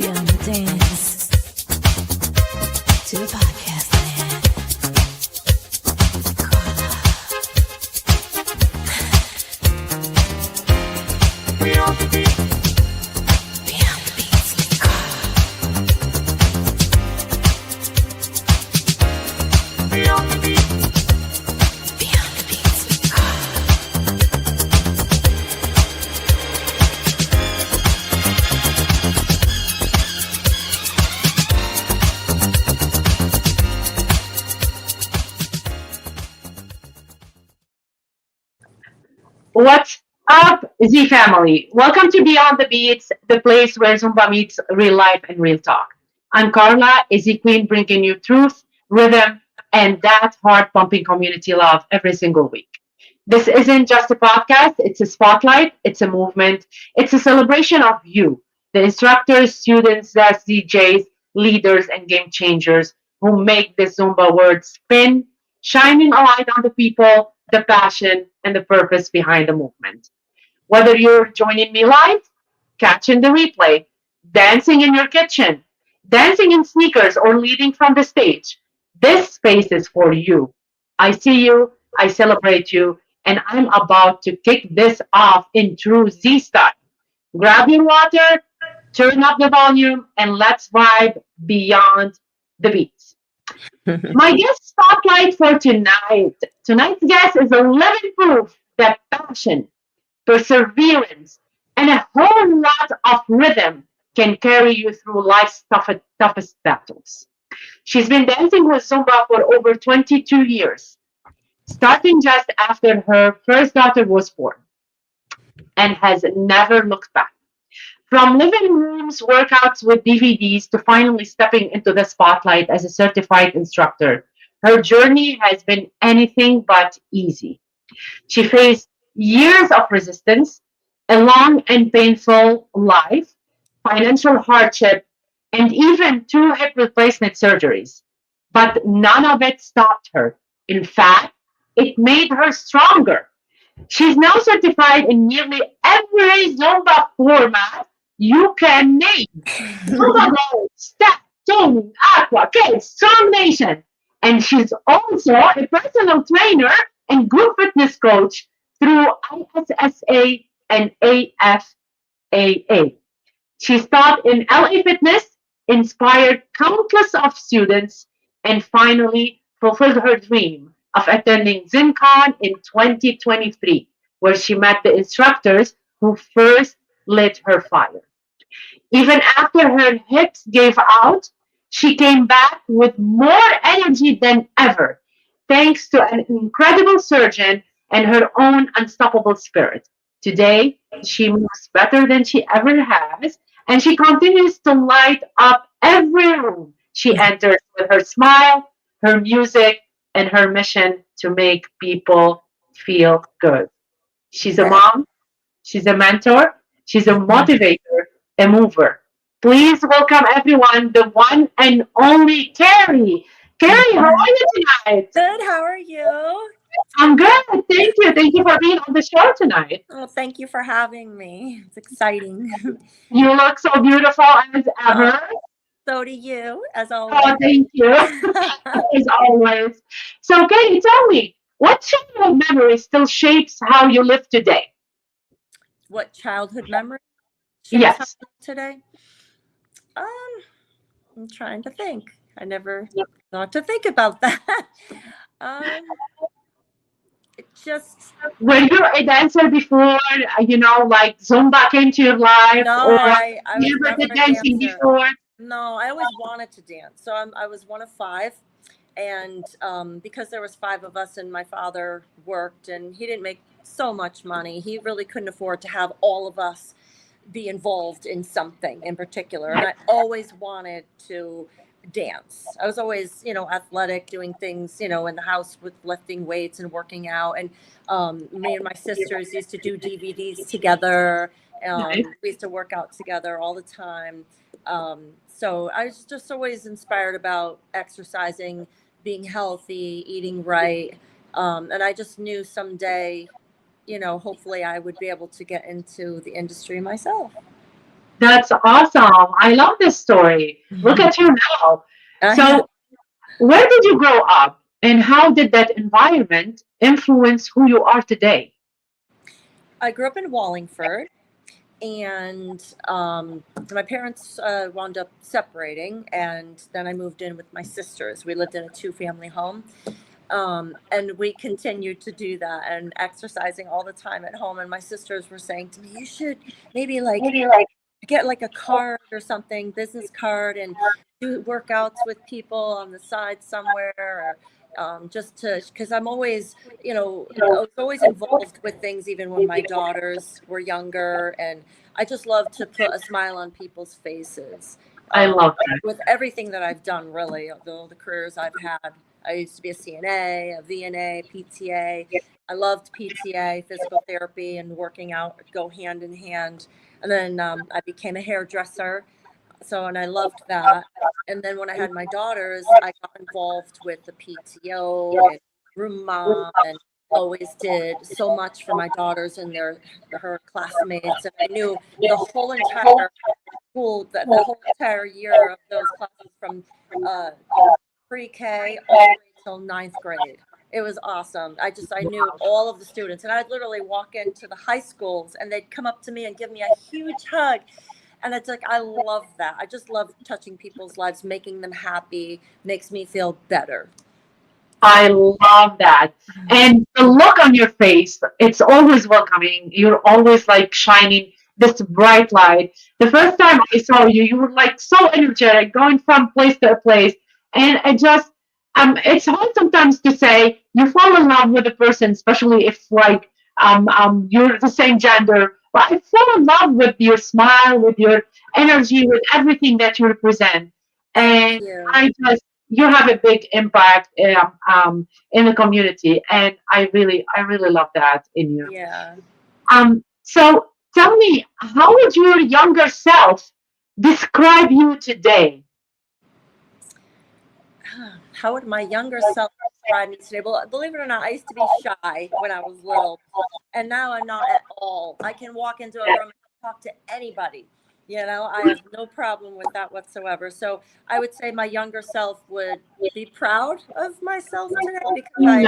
Beyond the dance to the podcast land. Beyond the beat. Beyond the beats. Beyond the beat. Beyond the beats. What's up, Z family? Welcome to Beyond the BeatZ, the place where Zumba meets real life and real talk. I'm Carla, a ZQueen, bringing you truth, rhythm, and that heart pumping community love every single week. This isn't just a podcast, it's a spotlight, it's a movement, it's a celebration of you, the instructors, students, the DJs, leaders, and game changers who make this Zumba word spin, shining a light on the people, the passion, and the purpose behind the movement. Whether you're joining me live, catching the replay, dancing in your kitchen, dancing in sneakers, or leading from the stage, this space is for you. I see you, I celebrate you, and I'm about to kick this off in true Z style. Grab your water, turn up the volume, and let's vibe beyond the beats. My guest spotlight for tonight. Tonight's guest is a living proof that passion, perseverance, and a whole lot of rhythm can carry you through life's toughest battles. She's been dancing with Zumba for over 22 years, starting just after her first daughter was born, and has never looked back. From living rooms, workouts with DVDs to finally stepping into the spotlight as a certified instructor, her journey has been anything but easy. She faced years of resistance, a long and painful life, financial hardship, and even two hip replacement surgeries. But none of it stopped her. In fact, it made her stronger. She's now certified in nearly every Zumba format you can name. Zumba Gold, Step, Tone, Aqua, Kids, Strong Nation. And she's also a personal trainer and group fitness coach through ISSA and AFAA. She's taught in LA Fitness, inspired countless of students, and finally fulfilled her dream of attending ZinCon in 2023, where she met the instructors who first lit her fire. Even after her hips gave out, she came back with more energy than ever, thanks to an incredible surgeon and her own unstoppable spirit. Today, she moves better than she ever has, and she continues to light up every room she enters with her smile, her music, and her mission to make people feel good. She's a mom, she's a mentor, she's a motivator, a mover. Please welcome everyone, the one and only Carrie. Carrie, how are you tonight? Good. How are you? I'm good. Thank you. Thank you for being on the show tonight. Oh, thank you for having me. It's exciting. You look so beautiful as ever. So do you, as always. Oh, thank you. As always. So, Carrie, tell me, what childhood memory still shapes how you live today? What childhood memory Yes. shapes how I live today? I'm trying to think. I never thought to think about that. Um, it just Were you a dancer before, like Zumba came to your life? no. Or I you was ever never did a dancing dancer. before? No, I always wanted to dance. So I was one of five. And because there was five of us and my father worked and he didn't make so much money, he really couldn't afford to have all of us be involved in something in particular. And I always wanted to dance. I was always, athletic, doing things, in the house with lifting weights and working out. And me and my sisters used to do DVDs together. Nice. We used to work out together all the time. So I was just always inspired about exercising, being healthy, eating right. And I just knew someday, hopefully I would be able to get into the industry myself. That's awesome. I love this story. Look at you now. I know. So, where did you grow up, and how did that environment influence who you are today? I grew up in Wallingford, and my parents wound up separating, and then I moved in with my sisters. We lived in a two-family home, and we continued to do that and exercising all the time at home. And my sisters were saying to me, "You should maybe like get like a card or something, business card, and do workouts with people on the side somewhere, or just to, because I'm always, I was always involved with things even when my daughters were younger, and I just love to put a smile on people's faces. I um, love that. with everything that I've done, really, all the careers I've had. I used to be a CNA, a VNA, PTA. I loved PTA, physical therapy, and working out go hand in hand. And then I became a hairdresser. So, and I loved that. And then when I had my daughters, I got involved with the PTO and room mom, and always did so much for my daughters and her classmates. And I knew the whole entire school, the whole entire year of those classes from uh, pre-K all the way till ninth grade. It was awesome. I knew all of the students, and I'd literally walk into the high schools and they'd come up to me and give me a huge hug. And it's like, I love that. I just love touching people's lives, making them happy, makes me feel better. I love that. And the look on your face, it's always welcoming. You're always like shining this bright light. The first time I saw you, you were like so energetic, going from place to place. And it just, it's hard sometimes to say you fall in love with a person, especially if like you're the same gender. But I fall in love with your smile, with your energy, with everything that you represent. Thank And you. I just you have a big impact in the community, and I really love that in you. Yeah. So tell me, how would your younger self describe you today? How would my younger self describe me today? Well, believe it or not, I used to be shy when I was little, and now I'm not at all. I can walk into a room and talk to anybody. I have no problem with that whatsoever. So I would say my younger self would be proud of myself today, because Nice.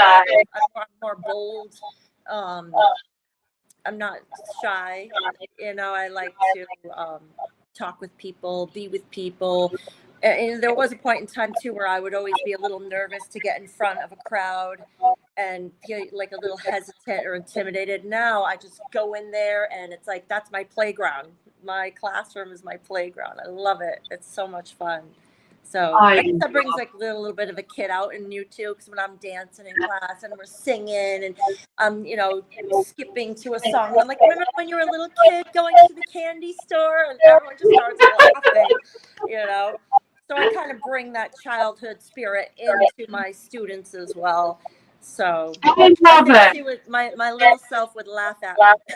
I'm more bold. Um, I'm not shy. I like to talk with people, be with people. And there was a point in time too where I would always be a little nervous to get in front of a crowd and feel like a little hesitant or intimidated. Now I just go in there and it's like that's my playground. My classroom is my playground. I love it. It's so much fun. So I I guess that brings like a little bit of a kid out in you too, because when I'm dancing in class and we're singing and skipping to a song, I'm like, remember when you were a little kid going to the candy store, and everyone just starts laughing, you know. So I kind of bring that childhood spirit into my students as well. So I love think it. my little self would laugh at me.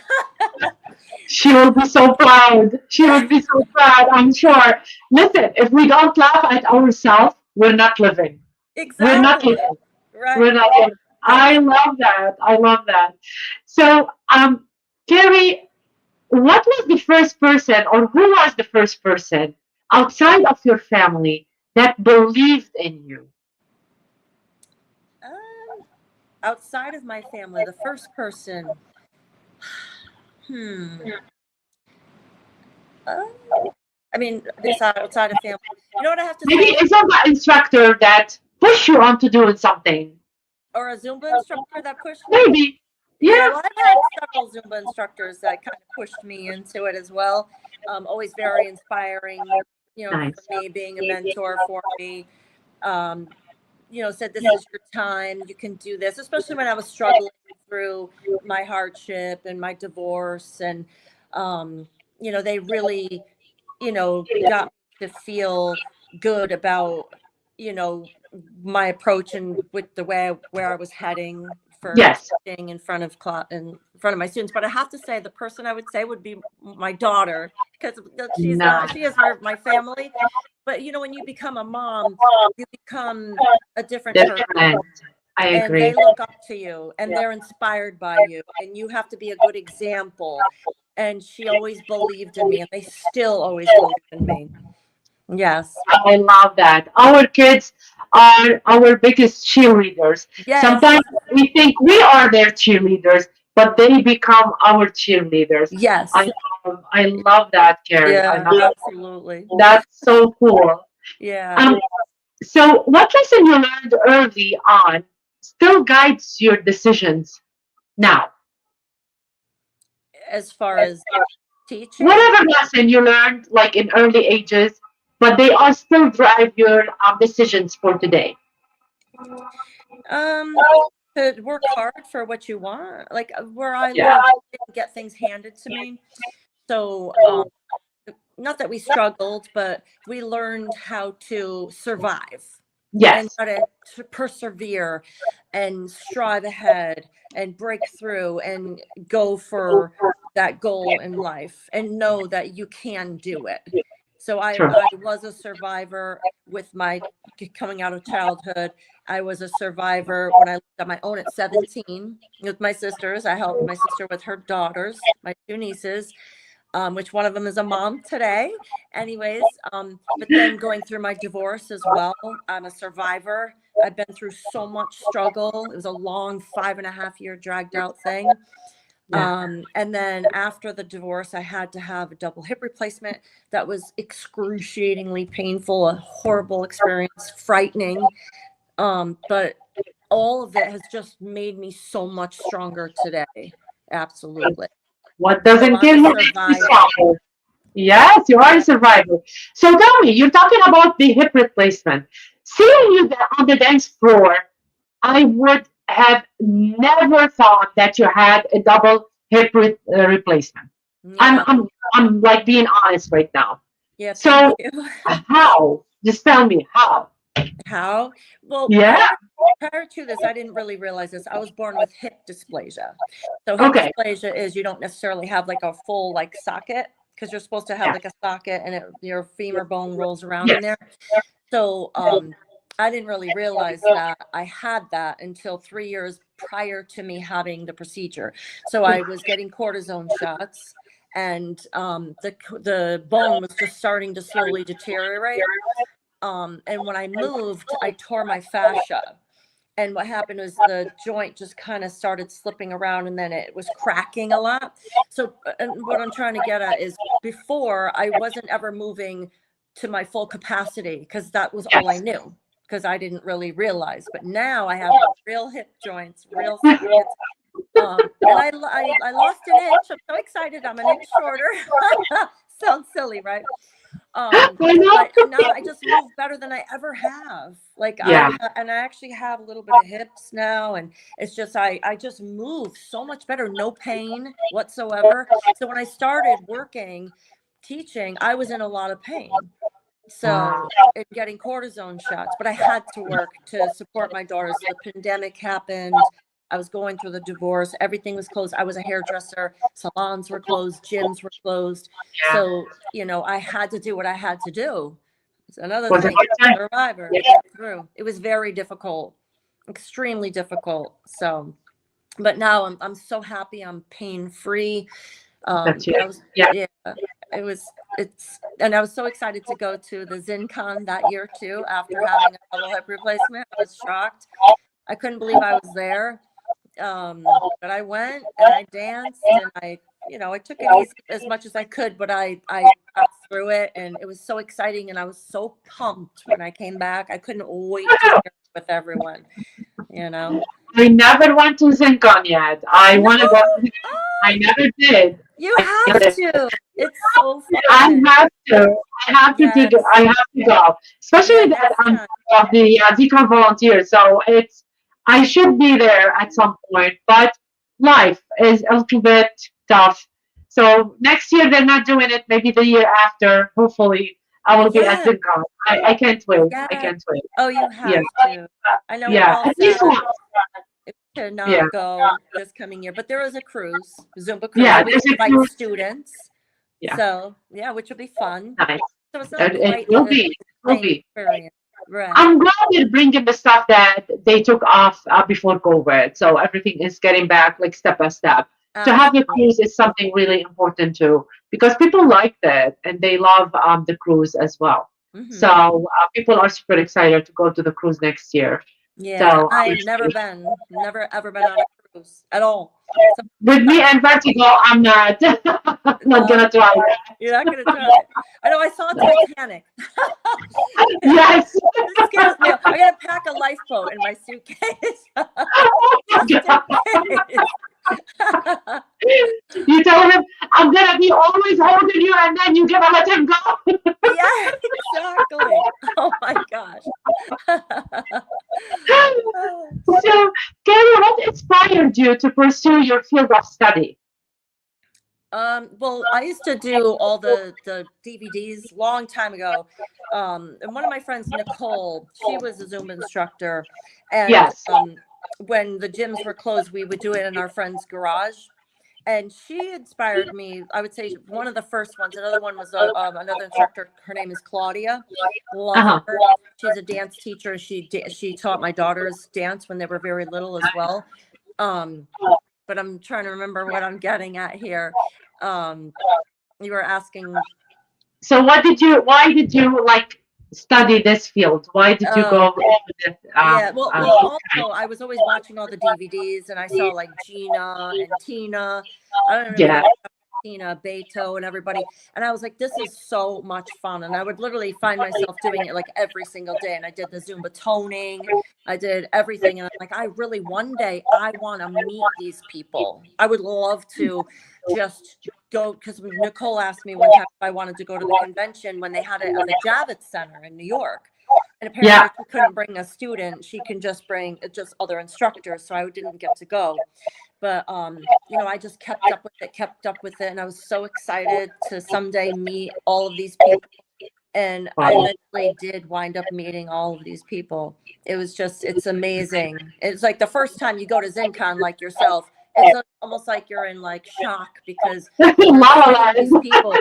She will be so proud. She will be so proud, I'm sure. Listen, if we don't laugh at ourselves, we're not living. We're not Exactly. living. We're Right. not living. I That's love that. I love that. So, Carrie, what was the first person, or who was the first person outside of your family that believed in you? outside of my family, the first person. Hmm. Uh, I mean, outside of family. You know what I have to Maybe say? it's not the instructor that pushed you on to doing something. Or a Zumba instructor that pushed me? Maybe. Yeah, Yeah. well, I've had several Zumba instructors that kind of pushed me into it as well. Always very inspiring, for Nice. me, being a mentor for me. Um, said, this is your time. You can do this, especially when I was struggling through my hardship and my divorce. And, they really, got me to feel good about, you know, my approach and with the way where I was heading for Yes. teaching in front of my students. But I have to say, the person I would say would be my daughter, because No. she is my family. But when you become a mom, you become a different person. Different. I and agree. they look up to you and they're inspired by you, and you have to be a good example. And she always believed in me, and they still always believe in me. Yes. I love that. Our kids are our biggest cheerleaders. Yes. Sometimes we think we are their cheerleaders, but they become our cheerleaders. Yes. I love that, Carrie. I Yeah, love absolutely. that's so cool. Yeah. Um, so, what lesson you learned early on still guides your decisions now? As far as teaching, Whatever lesson you learned, like in early ages, but they are still drive your decisions for today. um, to work hard for what you want. Like where I Yeah. lived, I didn't get things handed to me. So, not that we struggled, but we learned how to survive and Yes. how to persevere and strive ahead and break through and go for that goal in life and know that you can do it. So True. I was a survivor with my coming out of childhood. I was a survivor when I lived on my own at 17 with my sisters. I helped my sister with her daughters, my two nieces, which one of them is a mom today. Anyways, but then going through my divorce as well. I'm a survivor. I've been through so much struggle. It was a long 5.5 year dragged out thing. Yeah. And then after the divorce, I had to have a double hip replacement. That was excruciatingly painful, a horrible experience, frightening. But all of it has just made me so much stronger today. Absolutely. What So doesn't I'm kill a you makes you survivor. stronger. Yes, you are a Yeah. survivor. So tell me, you're talking about the hip replacement. Seeing you there on the dance floor, I would have never thought that you had a double hip replacement. I'm, Yeah. I'm, I'm like being honest right now. Yeah. Thank So you. how? Just tell me how. How? Well, Yeah. prior to this, I didn't really realize this. I was born with hip dysplasia. So hip Okay. dysplasia is you don't necessarily have like a full like socket, because you're supposed to have Yeah. like a socket and your femur bone rolls around in Yes. there. So I didn't really realize that I had that until 3 years prior to me having the procedure. So I was getting cortisone shots, and the bone was just starting to slowly deteriorate. And when I moved, I tore my fascia. And what happened was the joint just kind of started slipping around, and then it was cracking a lot. So, and what I'm trying to get at is before I wasn't ever moving to my full capacity because that was all I Yes. knew, because I didn't really realize. But now I have real hip joints, real sockets. And I lost an inch. I'm so excited. I'm an inch shorter. Sounds silly, right? I know. But now I just move better than I ever have. Like Yeah. and I actually have a little bit of hips now, and it's just I just move so much better, no pain whatsoever. So when I started working, teaching, I was in a lot of pain. So and getting cortisone shots, but I had to work to support my daughters. The pandemic happened. I was going through the divorce. Everything was closed. I was a hairdresser. Salons were closed. Gyms were closed. Yeah. So, I had to do what I had to do. It's another Was it thing. good time? Survivor. Yeah. Get through. It was very difficult, extremely difficult. So, but now I'm so happy. I'm pain free. That's you. I was, Yeah. and I was so excited to go to the ZinCon that year too. After having a double hip replacement, I was shocked. I couldn't believe I was there. But I went and I danced, and I took it easy as much as I could, but I got through it, and it was so exciting, and I was so pumped when I came back. I couldn't wait to share it with everyone. I never went to ZinCon yet. I want to go. I never did. You have to. It's so fun. I have to. I have to Yes. do. I have to go, especially Yeah, that next I'm time. of the ZQueen volunteer. So I should be there at some point, but life is a little bit tough. So next year they're not doing it. Maybe the year after, hopefully, I will be at Yeah. ZinCon. I can't wait. Yeah. I can't wait. Oh, you have Yeah. to. I know Yeah. we're all At least sad once. to not Yeah. go this coming year, but there is a cruise, Zumba cruise. Yeah, We there's a invite cruise. students. Yeah. So yeah, which will be fun. Nice. So it's not It quite will the be. It will same be. experience. Right. I'm glad they're bringing the stuff that they took off before COVID. So everything is getting back like step by step. To have the Absolutely. cruise is something really important too, because people liked it and they love the cruise as well. So Hmm. people are super excited to go to the cruise next year. Yeah, So I've never ever been on a cruise at all. So with me and Vertigo, I'm not not no, gonna try that. you're not gonna try it. I know I saw Titanic. Yes. This scares me. I gotta pack a lifeboat in my suitcase just in case. You tell him I'm gonna be always holding you, and then you're gonna let him go. Yeah, exactly. Oh my gosh. So, Carrie, what inspired you to pursue your field of study? Well, I used to do all the DVDs long time ago. And one of my friends, Nicole, she was a Zumba instructor, and Yes. when the gyms were closed, we would do it in our friend's garage. And she inspired me. I would say one of the first ones. Another one was another instructor. Her name is Claudia. Love Uh-huh. her. She's a dance teacher. She taught my daughters dance when they were very little as well. But I'm trying to remember what I'm getting at here. You were asking. So, why did you like study this field? Why did you go into this? Yeah, well, also I was always watching all the DVDs, and I saw like Gina and Tina. I don't even Yeah. know Tina, Beto, and everybody. And I was like, this is so much fun. And I would literally find myself doing it like every single day. And I did the Zumba toning, I did everything. And I'm like, I really, one day, I want to meet these people. I would love to just go, because Nicole asked me one time if I wanted to go to the convention when they had it at the Javits Center in New York. And apparently Yeah. she couldn't bring a student. She can just bring just other instructors. So I didn't get to go. But, you know, I just kept up with it. And I was so excited to someday meet all of these people. And I eventually did wind up meeting all of these people. It was just, it's amazing. It's like the first time you go to ZinCon like yourself, it's almost like you're in like shock because La you're La seeing Land. these people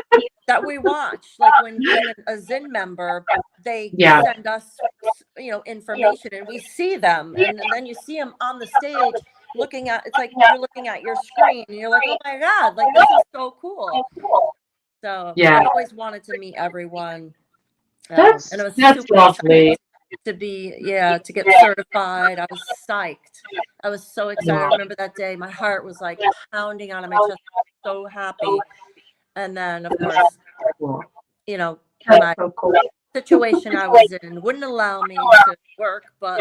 that we watch. Like when being a Zin member, they Yeah. send us, you know, information and we see them. And then you see them on the stage looking at, it's like you're looking at your screen and you're like, oh my God, like this is so cool. So Yeah. I've always wanted to meet everyone. That's And I was that's super lovely. excited to be, to get certified. I was psyched. I was so excited. I remember that day, my heart was like pounding out of my chest. I was so happy. And then, of course, Cool. you know, That's my so cool. situation I was in wouldn't allow me to work, but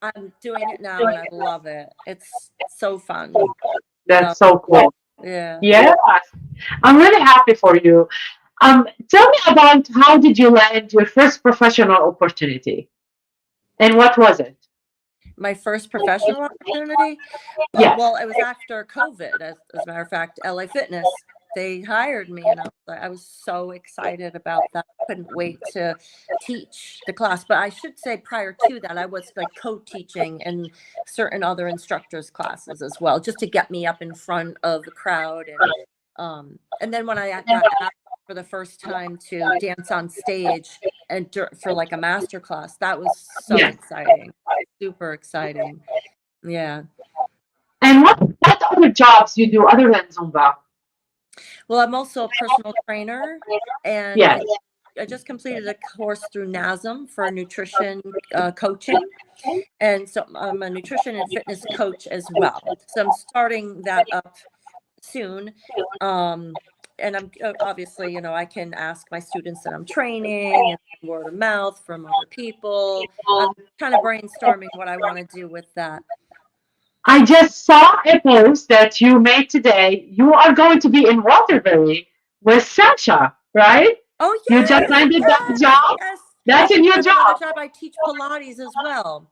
I'm doing it now and I love it. It's so fun. That's so cool. Yeah. Yeah. I'm really happy for you. Tell me about how did you land your first professional opportunity, and what was it? My first professional opportunity. Yes. Well, it was after COVID, as a matter of fact. LA Fitness, they hired me, and I was so excited about that. I couldn't wait to teach the class. But I should say, prior to that, I was like co-teaching in certain other instructors' classes as well, just to get me up in front of the crowd. And then when I got asked for the first time to dance on stage and for like a master class, that was so Yes. exciting, super exciting. Yeah. And what other jobs you do other than Zumba? Well, I'm also a personal trainer, and Yes. I just completed a course through NASM for nutrition coaching. And so I'm a nutrition and fitness coach as well. So I'm starting that up soon. And I'm obviously, you know, I can ask my students that I'm training and word of mouth from other people. I'm kind of brainstorming what I want to do with that. I just saw a post that you made today. You are going to be in Waterbury with Sasha, right? Oh, You yes, just landed that job. yes. That's a new I have job. another job. I teach Pilates as well.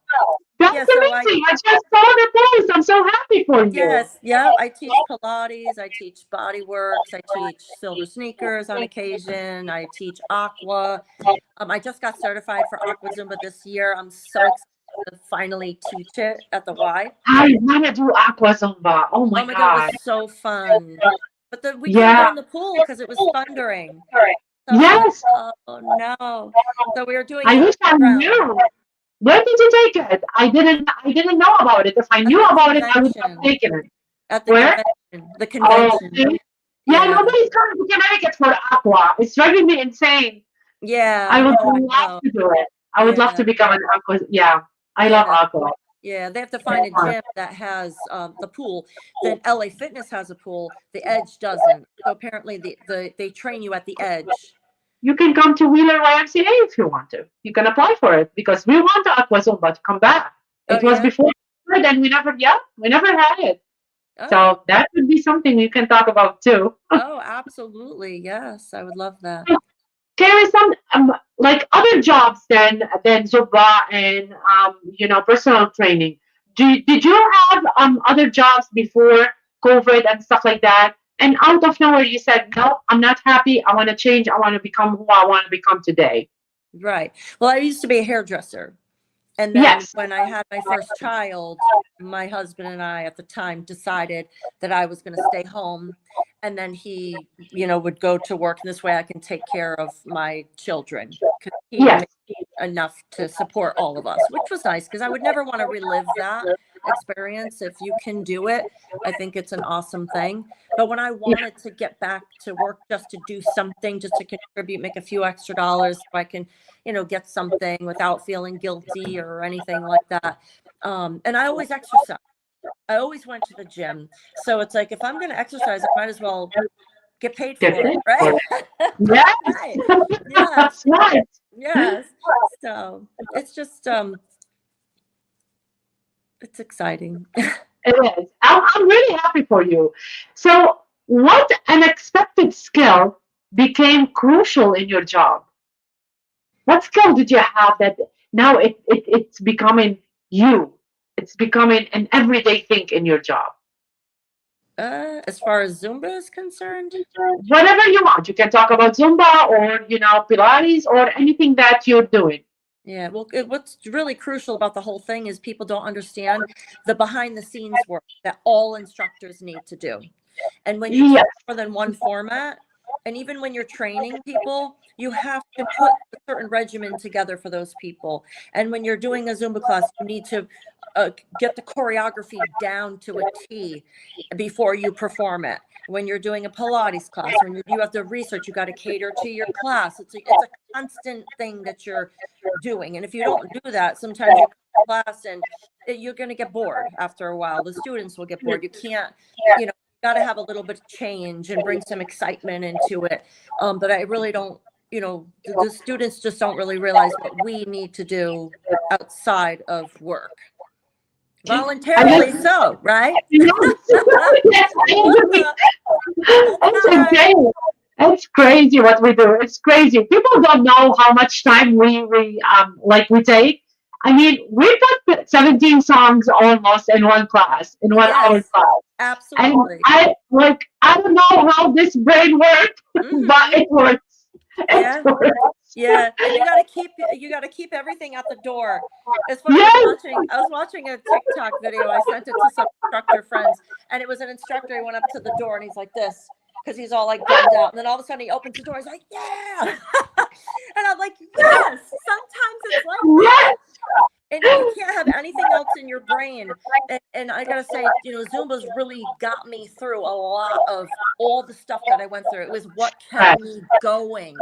That's Yeah, so amazing. I just saw the post. I'm so happy for you. Yes, yeah, I teach Pilates, I teach Body Works, I teach Silver Sneakers on occasion, I teach Aqua. I just got certified for Aqua Zumba this year. I'm so excited to finally teach it at the Y. I want to do Aqua Zumba. Oh my Oh my God, God. it was so fun. But we couldn't Yeah. go in the pool because it was thundering. So sad. Yes. Oh no. So we were doing I it wish I around knew. Where did you take it? I didn't know about it. If I at knew the about it, I would have convention. taken it. At the Where? convention. The Oh, convention. see? Yeah, Yeah. nobody's coming to Connecticut for Aqua. It's driving me insane. I Yeah. would Oh, I love know. to do it. I would love Yeah. to become an Aqua. Yeah, I love Yeah. Aqua. Yeah, they have to find a gym that has the pool. Then LA Fitness has a pool. The Edge doesn't. So apparently, they train you at the Edge. You can come to Wheeler YMCA if you want to. You can apply for it because we want the Aqua Zumba to come back. Oh It was yeah. before, and we never had it. Oh, So that would be something we can talk about too. oh, absolutely. Yes, I would love that. Carrie, some like other jobs than Zumba and personal training. Did you have other jobs before COVID and stuff like that? And out of nowhere, you said, "No, I'm not happy. I want to change. I want to become who I want to become today." Right. Well, I used to be a hairdresser. And then Yes. when I had my first child, my husband and I at the time decided that I was going to stay home. And then he, would go to work. And this way I can take care of my children because he Yes. made enough to support all of us, which was nice because I would never want to relive that experience. If you can do it, I think it's an awesome thing. But when I wanted to get back to work just to do something, just to contribute, make a few extra dollars so I can get something without feeling guilty or anything like that. And I always exercise. I always went to the gym. So it's like, if I'm going to exercise, I might as well get paid for it, right? Yes. Right. Yes. That's right. Yes. So it's just, it's exciting. It is. I'm really happy for you. So, what unexpected skill became crucial in your job? What skill did you have that now it's becoming you? It's becoming an everyday thing in your job. As far as Zumba is concerned, Whatever you want. You can talk about Zumba or, Pilates or anything that you're doing. yeah. Well, what's really crucial about the whole thing is people don't understand the behind the scenes work that all instructors need to do. And when you teach Yes. more than one format, and even when you're training people, you have to put a certain regimen together for those people. And when you're doing a Zumba class, you need to get the choreography down to a T before you perform it. When you're doing a Pilates class, when you have to research, you got to cater to your class. It's a constant thing that you're doing. And if you don't do that, sometimes you come to class and you're going to get bored after a while. The students will get bored. You can't, got to have a little bit of change and bring some excitement into it. But I really don't, the students just don't really realize what we need to do outside of work. Voluntarily so, right? Yes, yes, I agree. It's insane. It's crazy what we do. It's crazy. People don't know how much time we take. I mean, we put 17 songs almost in one class, in 1 hour class. Absolutely. And I don't know how this brain works, but it works. It works. Yeah, and you gotta keep everything at the door. As far as I was watching a TikTok video. I sent it to some instructor friends, and it was an instructor. He went up to the door and he's like this because he's all like bummed out. And then all of a sudden he opens the door. He's like, "Yeah," and I'm like, "Yes." Sometimes it's like that. And you can't have anything else in your brain. And I gotta say, Zumba's really got me through a lot of all the stuff that I went through. It was what kept me going.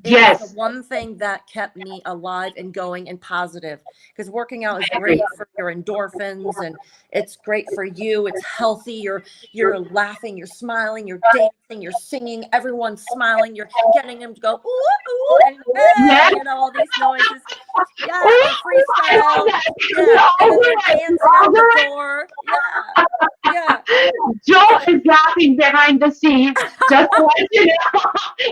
It was the one thing that kept me alive and going and positive, because working out is great for your endorphins and it's great for you. It's healthy. You're laughing, you're smiling, you're dancing, you're singing. Everyone's smiling. You're getting them to go ooh ooh and all these noises. Yeah, or freestyle. Yeah, and then they're dancing out the door. Yeah. Joe is laughing behind the scenes. Just to let you know,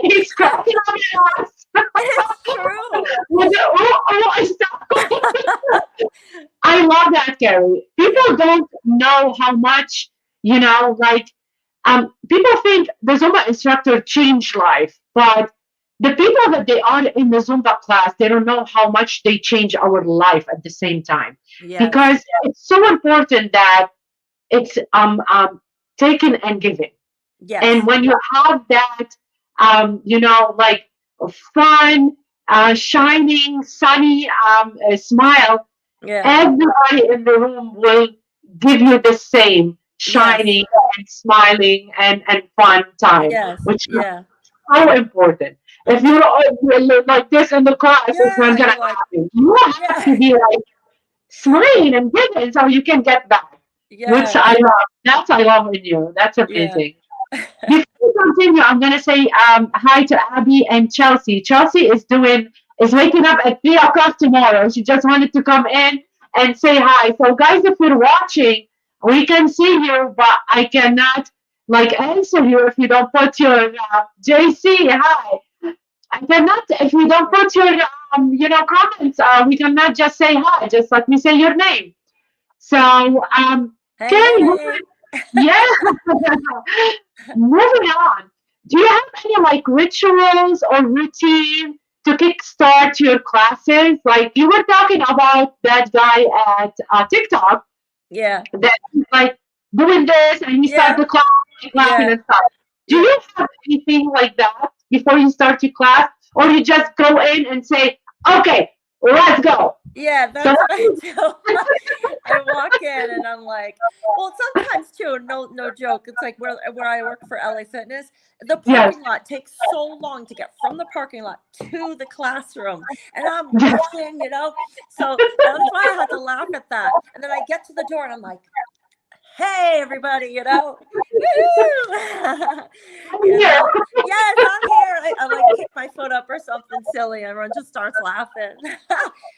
he's cracking up his ass. It's true. I love that, Carrie. People don't know how much, people think the Zumba instructor changed life, but the people that they are in the Zumba class, they don't know how much they change our life at the same time. Yes. Because it's so important that it's taking and giving. Yes. And when you have that, fun, shining, sunny smile, Yeah. everybody in the room will give you the same Yes. shining and smiling and fun time, Yes. which is Yeah. so important. If Mhm. you're like this in the class, it's not Yeah. gonna You're like, happen. You have yeah. to be like smiling and giving so you can get back, which I Yes. love. That's I love in you. That's Yeah. amazing. Before we continue, I'm gonna say hi to Abby and Chelsea. Chelsea is waking up at 3 o'clock tomorrow. She just wanted to come in and say hi. So guys, if you're watching, we can see you, but I cannot like answer you if you don't put your JC hi. I cannot if you don't put your comments. We cannot just say hi. Just let me say your name. So Hey, Carrie, hey. yeah. Moving on. Do you have any like rituals or routine to kickstart your classes? Like you were talking about that guy at TikTok Yeah. that he's like doing this and he starts Yeah. the class like, laughing Yeah. and stuff. Do Yeah. you have anything like that before you start your class, or you just go in and say, "Okay, let's go"? Yeah, So that's what I do. I walk in and I'm like, well, sometimes too, no joke. It's like where I work for LA Fitness, the yes, parking lot takes so long to get from the parking lot to the classroom. And I'm rushing, you know. So that's why I had to laugh at that. And then I get to the door and I'm like, hey everybody, you know. Woohoo! You yeah, know, yes, I'm here. I like kick my foot up or something silly. Everyone just starts laughing.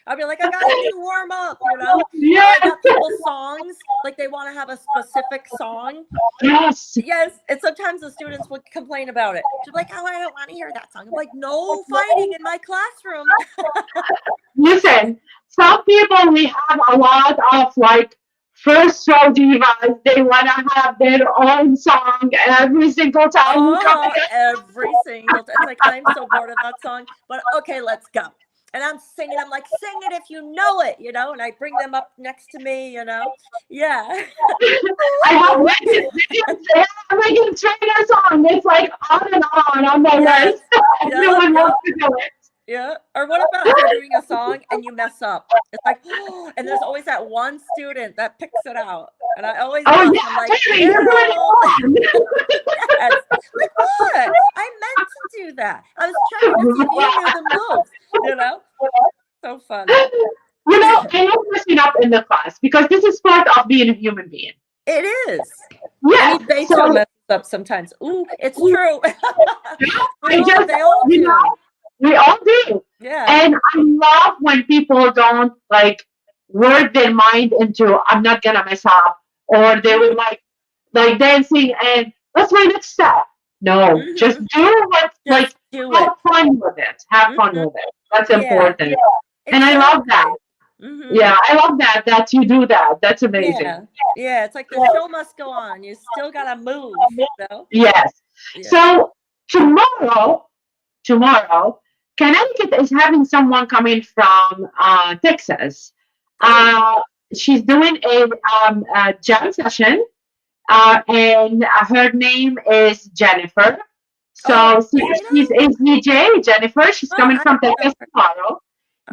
I'll be like, I gotta do warm up, you know. Or I yes, got people's songs, like they want to have a specific song. yes. Yes, and sometimes the students would complain about it. She'd be like, oh, I don't want to hear that song. I'm like, no fighting in my classroom. Listen, some people we have a lot of like first row divas. They wanna have their own song every single time we come Oh, every single time. It's like, I'm so bored of that song, but okay, let's go. And I'm singing, I'm like, sing it if you know it, you know, and I bring them up next to me, you know. Yeah. I have Megan Trainor song. It's like on the Yes. list. Yep. Everyone Yep. wants to do it. Yeah. Or what about if you're doing a song and you mess up? It's like, oh, and there's always that one student that picks it out. And I always Oh bust. I'm yeah, like, Carrie, you're doing Carol. it Yes. Like what? I meant to do that. I was checking to see if you knew the moves, you know? So funny. You know, I love messing up in the class because this is part of being a human being. It is. And Yeah. even they too So mess up sometimes. Ooh, it's true. I just, They all you do. know, we all do. Yeah. And I love when people don't like word their mind into I'm not gonna mess up, or they would like dancing and what's my next step? No, just Mm-hmm. do what like Just do it. have fun with it. Have fun Mm-hmm. with it. That's Yeah. important. And I love that. Exactly. Mm-hmm. Yeah, I love that you do that. That's amazing. Yeah. Yeah. It's like the show must go on. You still gotta move, you know? Yes. Yeah. So tomorrow, Connecticut is having someone coming from Texas. Oh. Uh, she's doing a jam session, and her name is Jennifer. Oh, So she's Rita? a DJ, Jennifer. She's Oh, coming I from know Texas her. tomorrow.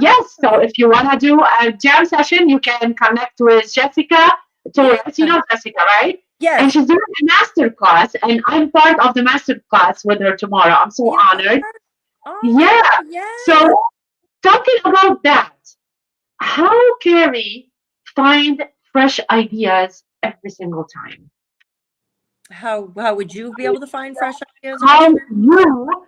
Yes, so Oh, if you want to do a jam session, you can connect with Jessica Torres. You yeah. know Jessica, right? And Yes. she's doing a master class, and I'm part of the master class with her tomorrow. I'm so You honored. are? Yeah. Oh, yes. So talking about that, how Carrie find fresh ideas every single time? How would you be able to find fresh ideas every How time? you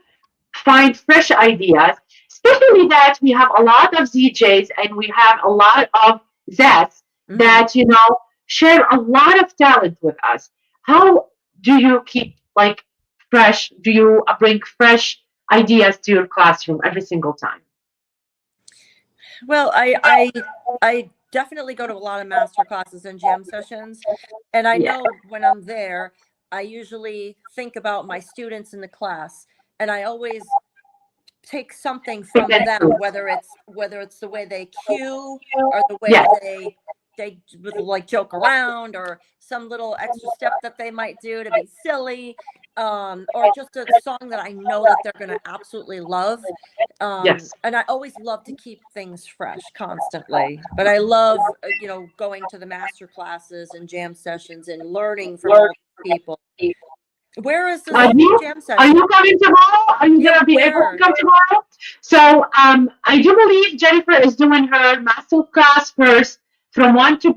find fresh ideas, especially that we have a lot of ZJs and we have a lot of Zs Mm-hmm. that share a lot of talent with us. How do you keep like fresh? Do you bring fresh ideas to your classroom every single time? Well, I definitely go to a lot of master classes and jam sessions, and I Yeah. know when I'm there, I usually think about my students in the class, and I always take something from them, whether it's the way they cue or the way Yes. they like joke around or some little extra step that they might do to be silly. or just a song that I know that they're going to absolutely love. Yes. And I always love to keep things fresh constantly. But I love, going to the master classes and jam sessions and learning from all these people. Where is this jam session? Are you coming tomorrow? Are you going to be able to come tomorrow? So I do believe Jennifer is doing her master class first from 1 to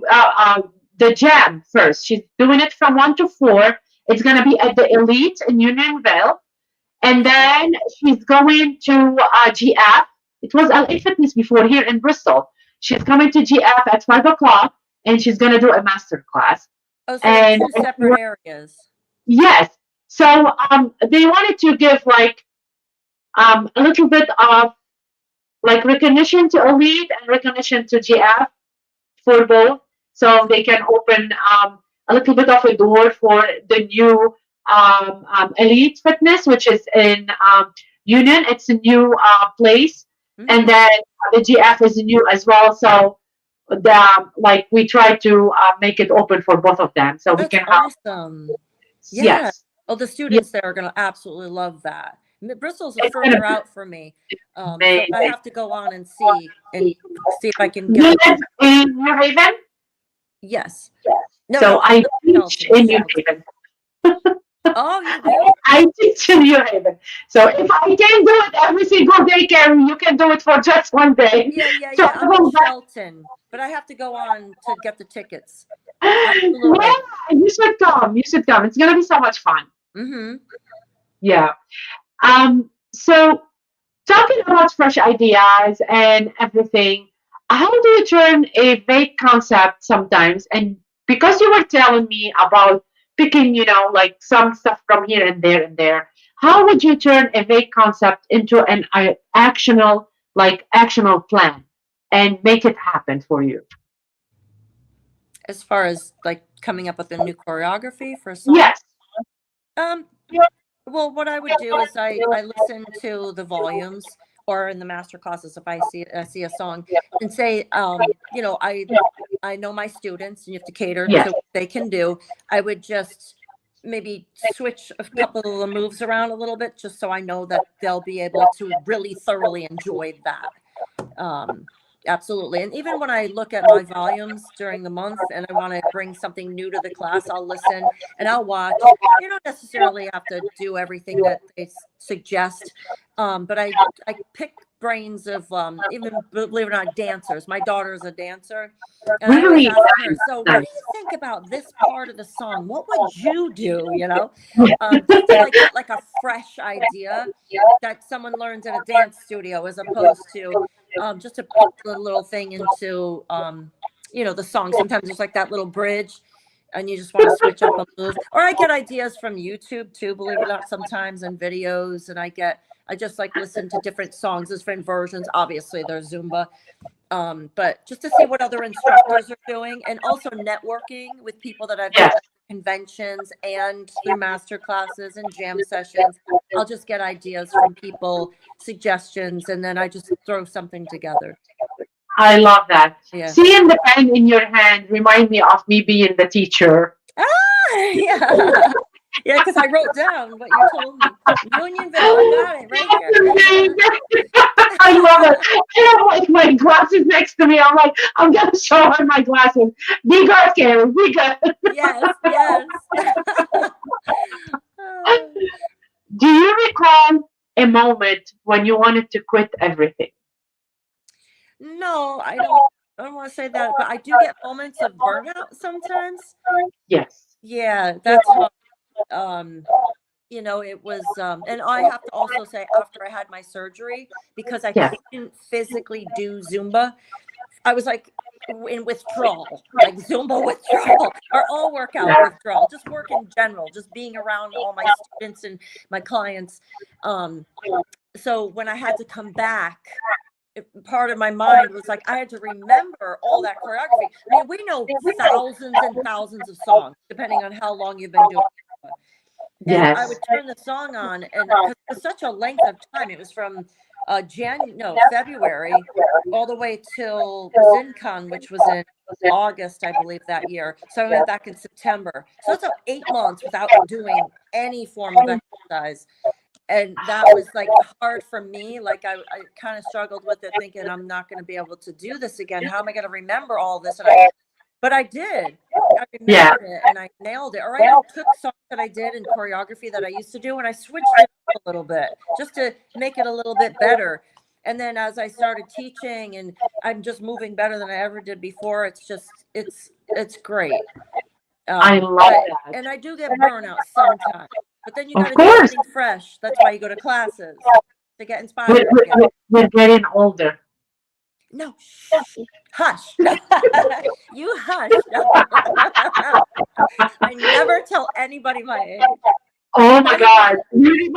the jam first. She's doing it from 1 to 4. It's going to be at the Elite in Unionville. And then she's going to GF. It was LA Fitness before here in Bristol. She's coming to GF at 5 o'clock, and she's going to do a master class. Oh, so and 2 separate areas. Yes. So they wanted to give like a little bit of like recognition to Elite and recognition to GF for both, so they can open a little bit of a door for the new Elite Fitness, which is in Union. It's a new place, and then the GF is new as well. So we try to make it open for both of them, so we can have. Awesome. Yes. Oh, the students there are going to absolutely love that. Bristol's further out for me, so I have to go on and see if I can get. You live in New Haven? Yes. No, so I teach in New Haven. Oh, you do? I teach in New Haven. So if I can do it every single day, Carrie, you can do it for just one day. Yeah. I'm in Shelton, but I have to go on to get the tickets. Absolutely. Yeah, you should come. You should come. It's going to be so much fun. Mm-hmm. Yeah. So talking about fresh ideas and everything, how do you turn a vague concept sometimes? And because you were telling me about picking, like some stuff from here and there, how would you turn a vague concept into an actionable plan and make it happen for you? As far as like coming up with a new choreography for a song? Yes. Well, what I would do is I listen to the volumes, or in the master classes if I see a song, and say, I know my students, and you have to cater to what they can do. I would just maybe switch a couple of the moves around a little bit, just so I know that they'll be able to really thoroughly enjoy that. Absolutely. And even when I look at my volumes during the month and I want to bring something new to the class, I'll listen and I'll watch. You don't necessarily have to do everything that they suggest, but I pick brains of even, believe it or not, dancers. My daughter is a dancer, and I always ask her, so what do you think about this part of the song? What would you do? Just to get like a fresh idea that someone learns in a dance studio, as opposed to just to put the little thing into the song. Sometimes there's like that little bridge and you just want to switch up a move. Or I get ideas from YouTube too, believe it or not, sometimes, and videos, and I just like listen to different songs, different versions. Obviously there's Zumba, but just to see what other instructors are doing, and also networking with people that I've done conventions and through master classes and jam sessions. I'll just get ideas from people, suggestions, and then I just throw something together. I love that. Yeah. Seeing the pen in your hand remind me of me being the teacher. Yeah. Yeah, because I wrote down what you told me. Unionville, I got it right here. I love it. I have like my glasses next to me. I'm like, I'm going to show her my glasses. Be good, Carrie. Be good. Yes. Do you recall a moment when you wanted to quit everything? No, I don't want to say that, but I do get moments of burnout sometimes. Yes. Yeah, that's how, it was, and I have to also say, after I had my surgery, because I couldn't physically do Zumba, I was like in withdrawal, like Zumba withdrawal, or all workout withdrawal, just work in general, just being around all my students and my clients. So when I had to come back, part of my mind was like, I had to remember all that choreography. I mean, we know thousands and thousands of songs, depending on how long you've been doing it. And I would turn the song on, and because it was such a length of time, it was from February, all the way till ZinCon, which was in August, I believe, that year. So I went back in September. So it's 8 months without doing any form of exercise. And that was like hard for me. Like I kind of struggled with it, thinking I'm not going to be able to do this again. How am I going to remember all this? But I did. I remembered it and I nailed it. Or I took songs that I did in choreography that I used to do and I switched it up a little bit just to make it a little bit better. And then as I started teaching, and I'm just moving better than I ever did before, it's great. I love that. And I do get burnout sometimes. But then you got to Of do course. something fresh. That's why you go to classes to get inspired. We're getting older. No, hush. You hush. I never tell anybody my age. Oh my God. You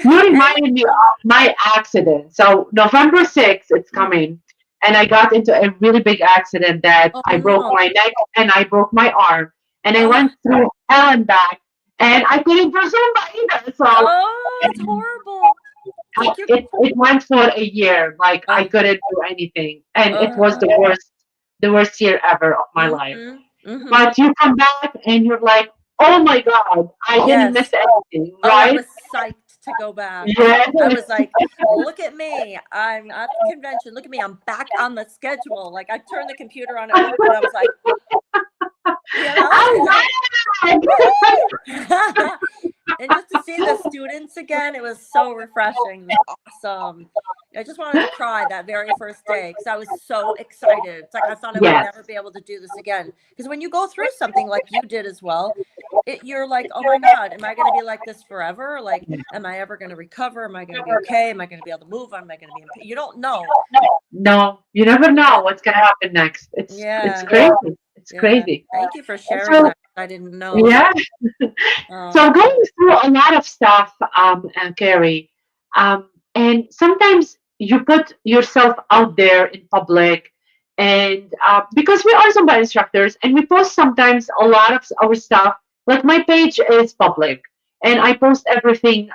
reminded me of my accident. So November 6th, it's coming. And I got into a really big accident that I broke my neck and I broke my arm. And I went through hell and back. And I couldn't do Zumba either. So it's horrible. It went for a year. Like I couldn't do anything. And it was the worst year ever of my life. Mm-hmm. But you come back and you're like, oh my God, I didn't miss anything, right? I was psyched to go back. Yes. I was like, look at me. I'm at the convention. Look at me. I'm back on the schedule. Like I turned the computer on at work and I was like, and just to see the students again, it was so refreshing. It was awesome. I just wanted to cry that very first day because I was so excited. It's like I thought I would never be able to do this again. Because when you go through something like you did as well, you're like, oh my God, am I going to be like this forever? Like, am I ever going to recover? Am I going to be okay? Am I going to be able to move? Am I going to be in pain? You don't know. No, you never know what's going to happen next. It's crazy. It's crazy. Thank you for sharing that. I didn't know. Yeah. So going through a lot of stuff, Carrie, and sometimes you put yourself out there in public, and because we are Zumba instructors, and we post sometimes a lot of our stuff. Like my page is public, and I post everything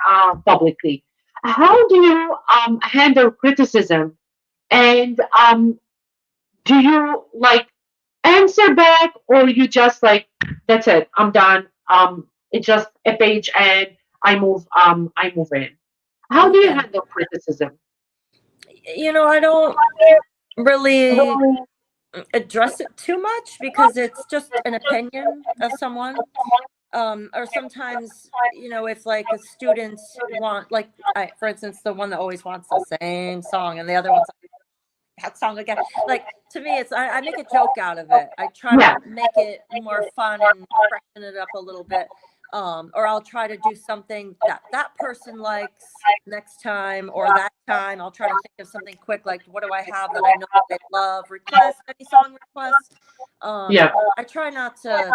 publicly. How do you handle criticism? And do you like answer back, or you just like, that's it, I'm done, it's just a page and I move in? How do you handle criticism? I don't really address it too much because it's just an opinion of someone. Or sometimes, if like a students want, like for instance, the one that always wants the same song and the other one's like, that song again. Like to me, it's I make a joke out of it. I try to make it more fun and freshen it up a little bit. Or I'll try to do something that person likes next time, or that time I'll try to think of something quick, like what do I have that I know that they love? Request any song request. I try not to,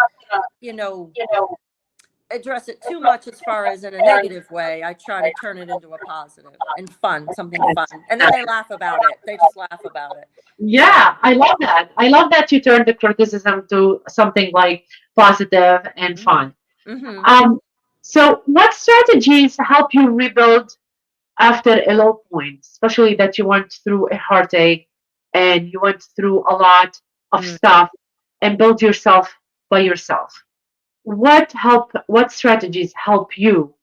address it too much as far as in a negative way. I try to turn it into a positive and fun, something fun. And then they laugh about it. They just laugh about it. Yeah, I love that. I love that you turn the criticism to something like positive and fun. Mm-hmm. So what strategies help you rebuild after a low point, especially that you went through a heartache and you went through a lot of stuff and build yourself by yourself? What strategies help you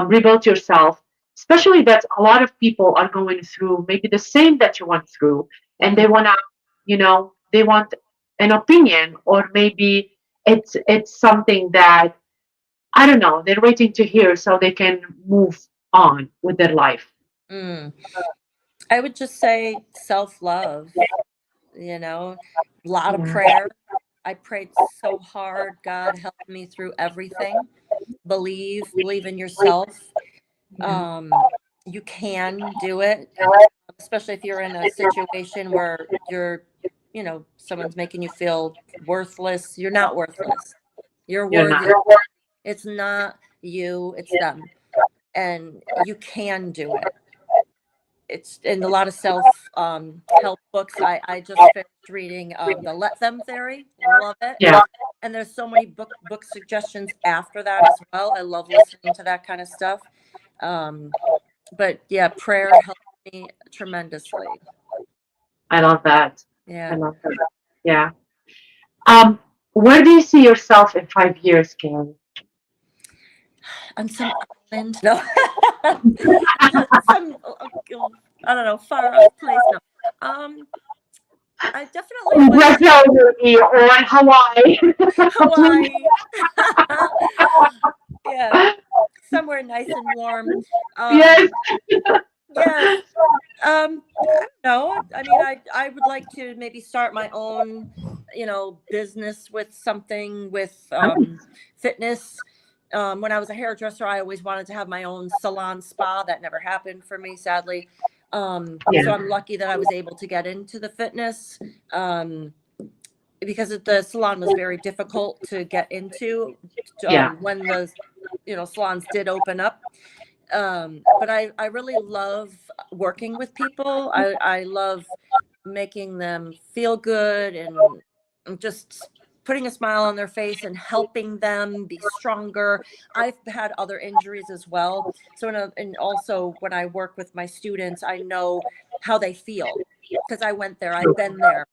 rebuild yourself, especially that a lot of people are going through maybe the same that you went through, and they want to, they want an opinion, or maybe it's something that, I don't know, they're waiting to hear so they can move on with their life. I would just say self-love, a lot of prayer. I prayed so hard. God helped me through everything. Believe in yourself. You can do it, especially if you're in a situation where you're, someone's making you feel worthless. You're not worthless. You're worthy. It's not you, it's them. And you can do it. It's in a lot of self-help books. I just finished reading the Let Them theory. Love it. Yeah. And there's so many book suggestions after that as well. I love listening to that kind of stuff. But yeah, prayer helped tremendously. I love that. I Yeah. love that. Yeah. Where do you see yourself in 5 years, Carrie? On some island. No. Some, I don't know, far off place. No. I definitely In would Brazil, maybe, or in Hawaii. Hawaii. Yeah. Somewhere nice and warm. Yes. Yes. I don't know. I mean, I would like to maybe start my own, business with something with fitness. When I was a hairdresser, I always wanted to have my own salon spa. That never happened for me, sadly. So I'm lucky that I was able to get into the fitness because the salon was very difficult to get into when the salons did open up. But I really love working with people. I love making them feel good and just putting a smile on their face and helping them be stronger. I've had other injuries as well. So, and also when I work with my students, I know how they feel because I went there, I've been there.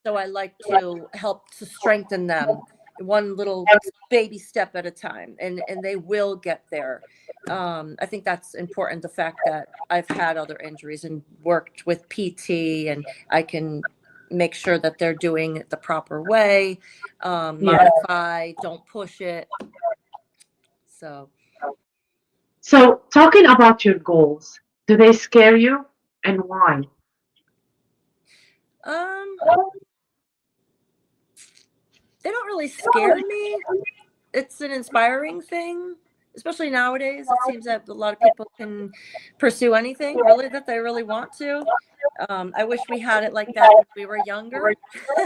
So I like to help to strengthen them one little baby step at a time, and they will get there. I think that's important, the fact that I've had other injuries and worked with PT, and I can make sure that they're doing it the proper way, modify, don't push it. So Talking about your goals, do they scare you, and why? um they don't really scare me. It's an inspiring thing, especially nowadays. It seems that a lot of people can pursue anything really that they really want to. I wish we had it like that when we were younger.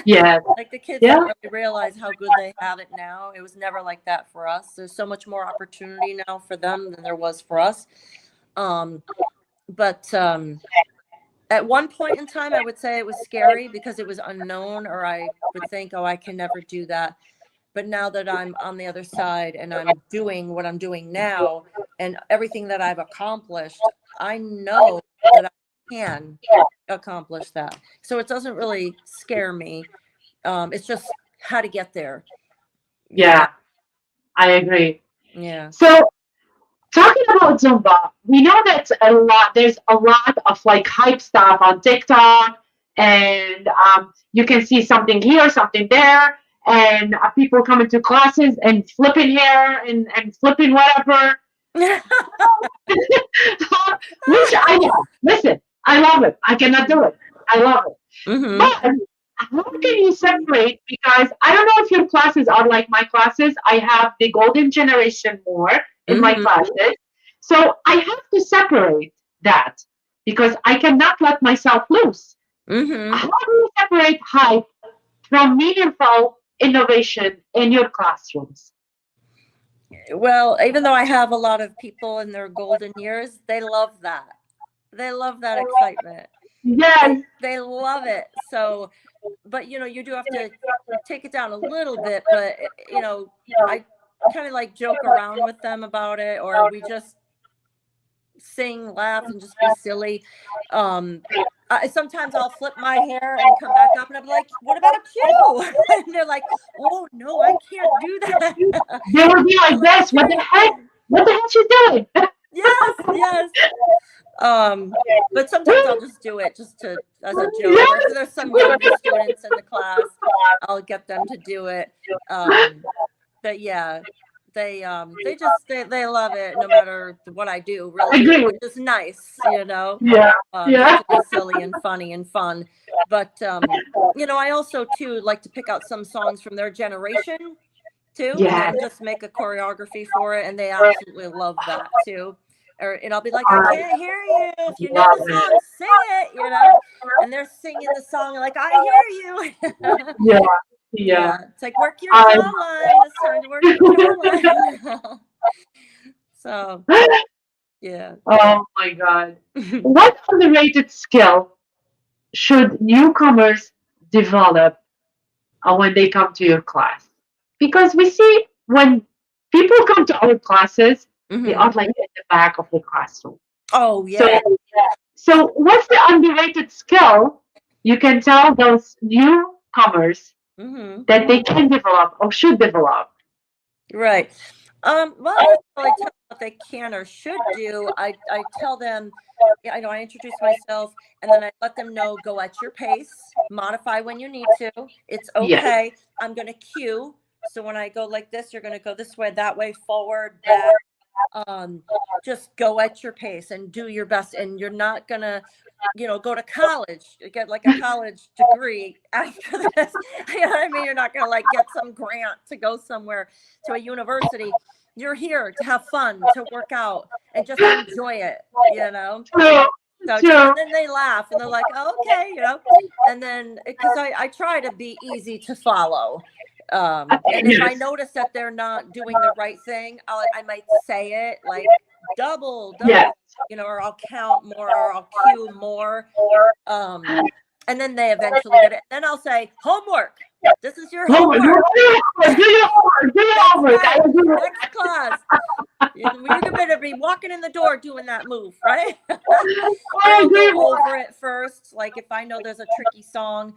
Yeah. Like the kids Yeah. don't really realize how good they have it now. It was never like that for us. There's so much more opportunity now for them than there was for us. But at one point in time, I would say it was scary because it was unknown, or I would think, oh, I can never do that. But now that I'm on the other side and I'm doing what I'm doing now and everything that I've accomplished, I know that I can accomplish that. So it doesn't really scare me. It's just how to get there. Yeah, I agree. Yeah. So, talking about Zumba, we know that there's a lot of like hype stuff on TikTok, and you can see something here, something there, and people coming to classes and flipping hair and flipping whatever. Which listen, I love it. I cannot do it. I love it. Mm-hmm. But how can you separate? Because I don't know if your classes are like my classes. I have the golden generation more in my classes. So I have to separate that because I cannot let myself loose. How do you separate hype from meaningful innovation in your classrooms? Well, even though I have a lot of people in their golden years, they love that. They love that excitement. Yes. They love it. So, but you do have to take it down a little bit. But I kind of like joke around with them about it, or we just sing, laugh, and just be silly. Sometimes I'll flip my hair and come back up, and I'm like, "What about you?" And they're like, "Oh no, I can't do that." They will be like this. What the heck? What the heck she's doing? Yes. But sometimes I'll just do it just as a joke. Or if there's some younger students in the class, I'll get them to do it. But yeah, they love it no matter what I do, really, which is nice, Yeah. just to be silly and funny and fun. But I also too like to pick out some songs from their generation too, and just make a choreography for it, and they absolutely love that too. And I'll be like, I can't hear you. If you know the song, sing it, and they're singing the song like, I hear you. Yeah. It's like, work your jawline. It's time to work your jawline. So, yeah. Oh my God. What underrated skill should newcomers develop when they come to your class? Because we see when people come to our classes, they are like in the back of the classroom. Oh, yeah. So So what's the underrated skill you can tell those newcomers Mm-hmm. that they can develop or should develop? Right. Well, I don't really tell them what they can or should do. I tell them, yeah, I know I introduce myself and then I let them know, go at your pace, modify when you need to. It's Yes. okay. I'm going to cue. So when I go like this, you're going to go this way, that way, forward, back. Just go at your pace and do your best. And you're not going to, go to college, get like a college degree after this. You know what I mean? You're not going to like get some grant to go somewhere to a university. You're here to have fun, to work out, and just enjoy it, True. So True. and then they laugh and they're like, oh, okay, and then because I try to be easy to follow. And if I notice that they're not doing the right thing, I might say it like double, Yes. or I'll count more or I'll cue more. And then they eventually get it. Then I'll say, homework. This is your homework. Do your homework. Do your homework. Right. Next class. You're going to be walking in the door doing that move, right? I'll go over it first. Like if I know there's a tricky song.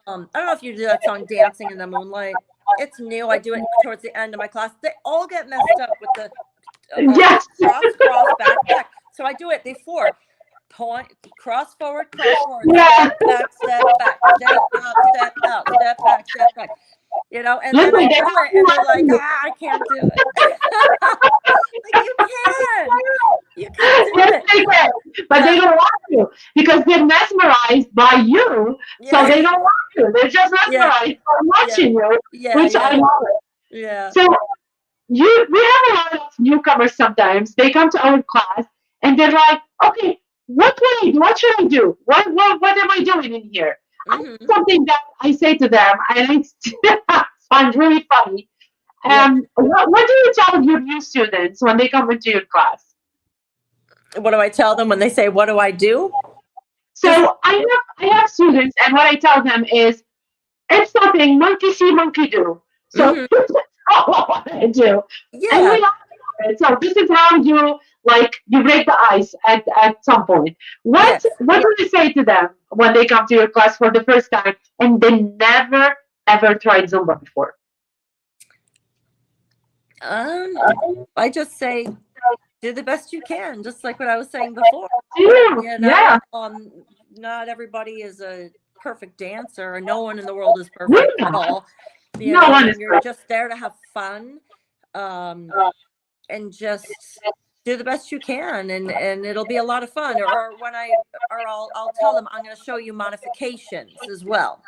I don't know if you do that song, Dancing in the Moonlight. It's new. I do it towards the end of my class. They all get messed up with the Yes. cross, back. So I do it before. Point, cross forward, Yeah. step back, step out, step back, step back. And then I do it, and they're like, I can't do it. Like, you can do it. But they don't want to because they're mesmerized by you. So they don't want to. They're just mesmerized by watching you, which I love it. Yeah. So we have a lot of newcomers sometimes. They come to our class and they're like, okay, what will I do? What should I do? What am I doing in here? Mm-hmm. Something that I say to them, and I find really funny. What do you tell your new students when they come into your class? What do I tell them when they say, what do I do? So I have students, and what I tell them is, it's nothing, monkey see, monkey do. So this is all I do. Yeah. And we love it. So this is how you break the ice at some point. What do you say to them when they come to your class for the first time and they never ever tried Zumba before? I just say, do the best you can, just like what I was saying before. Yeah. Not everybody is a perfect dancer, and no one in the world is perfect at all. You're just there to have fun, and just do the best you can, and it'll be a lot of fun. Or I'll tell them I'm going to show you modifications as well,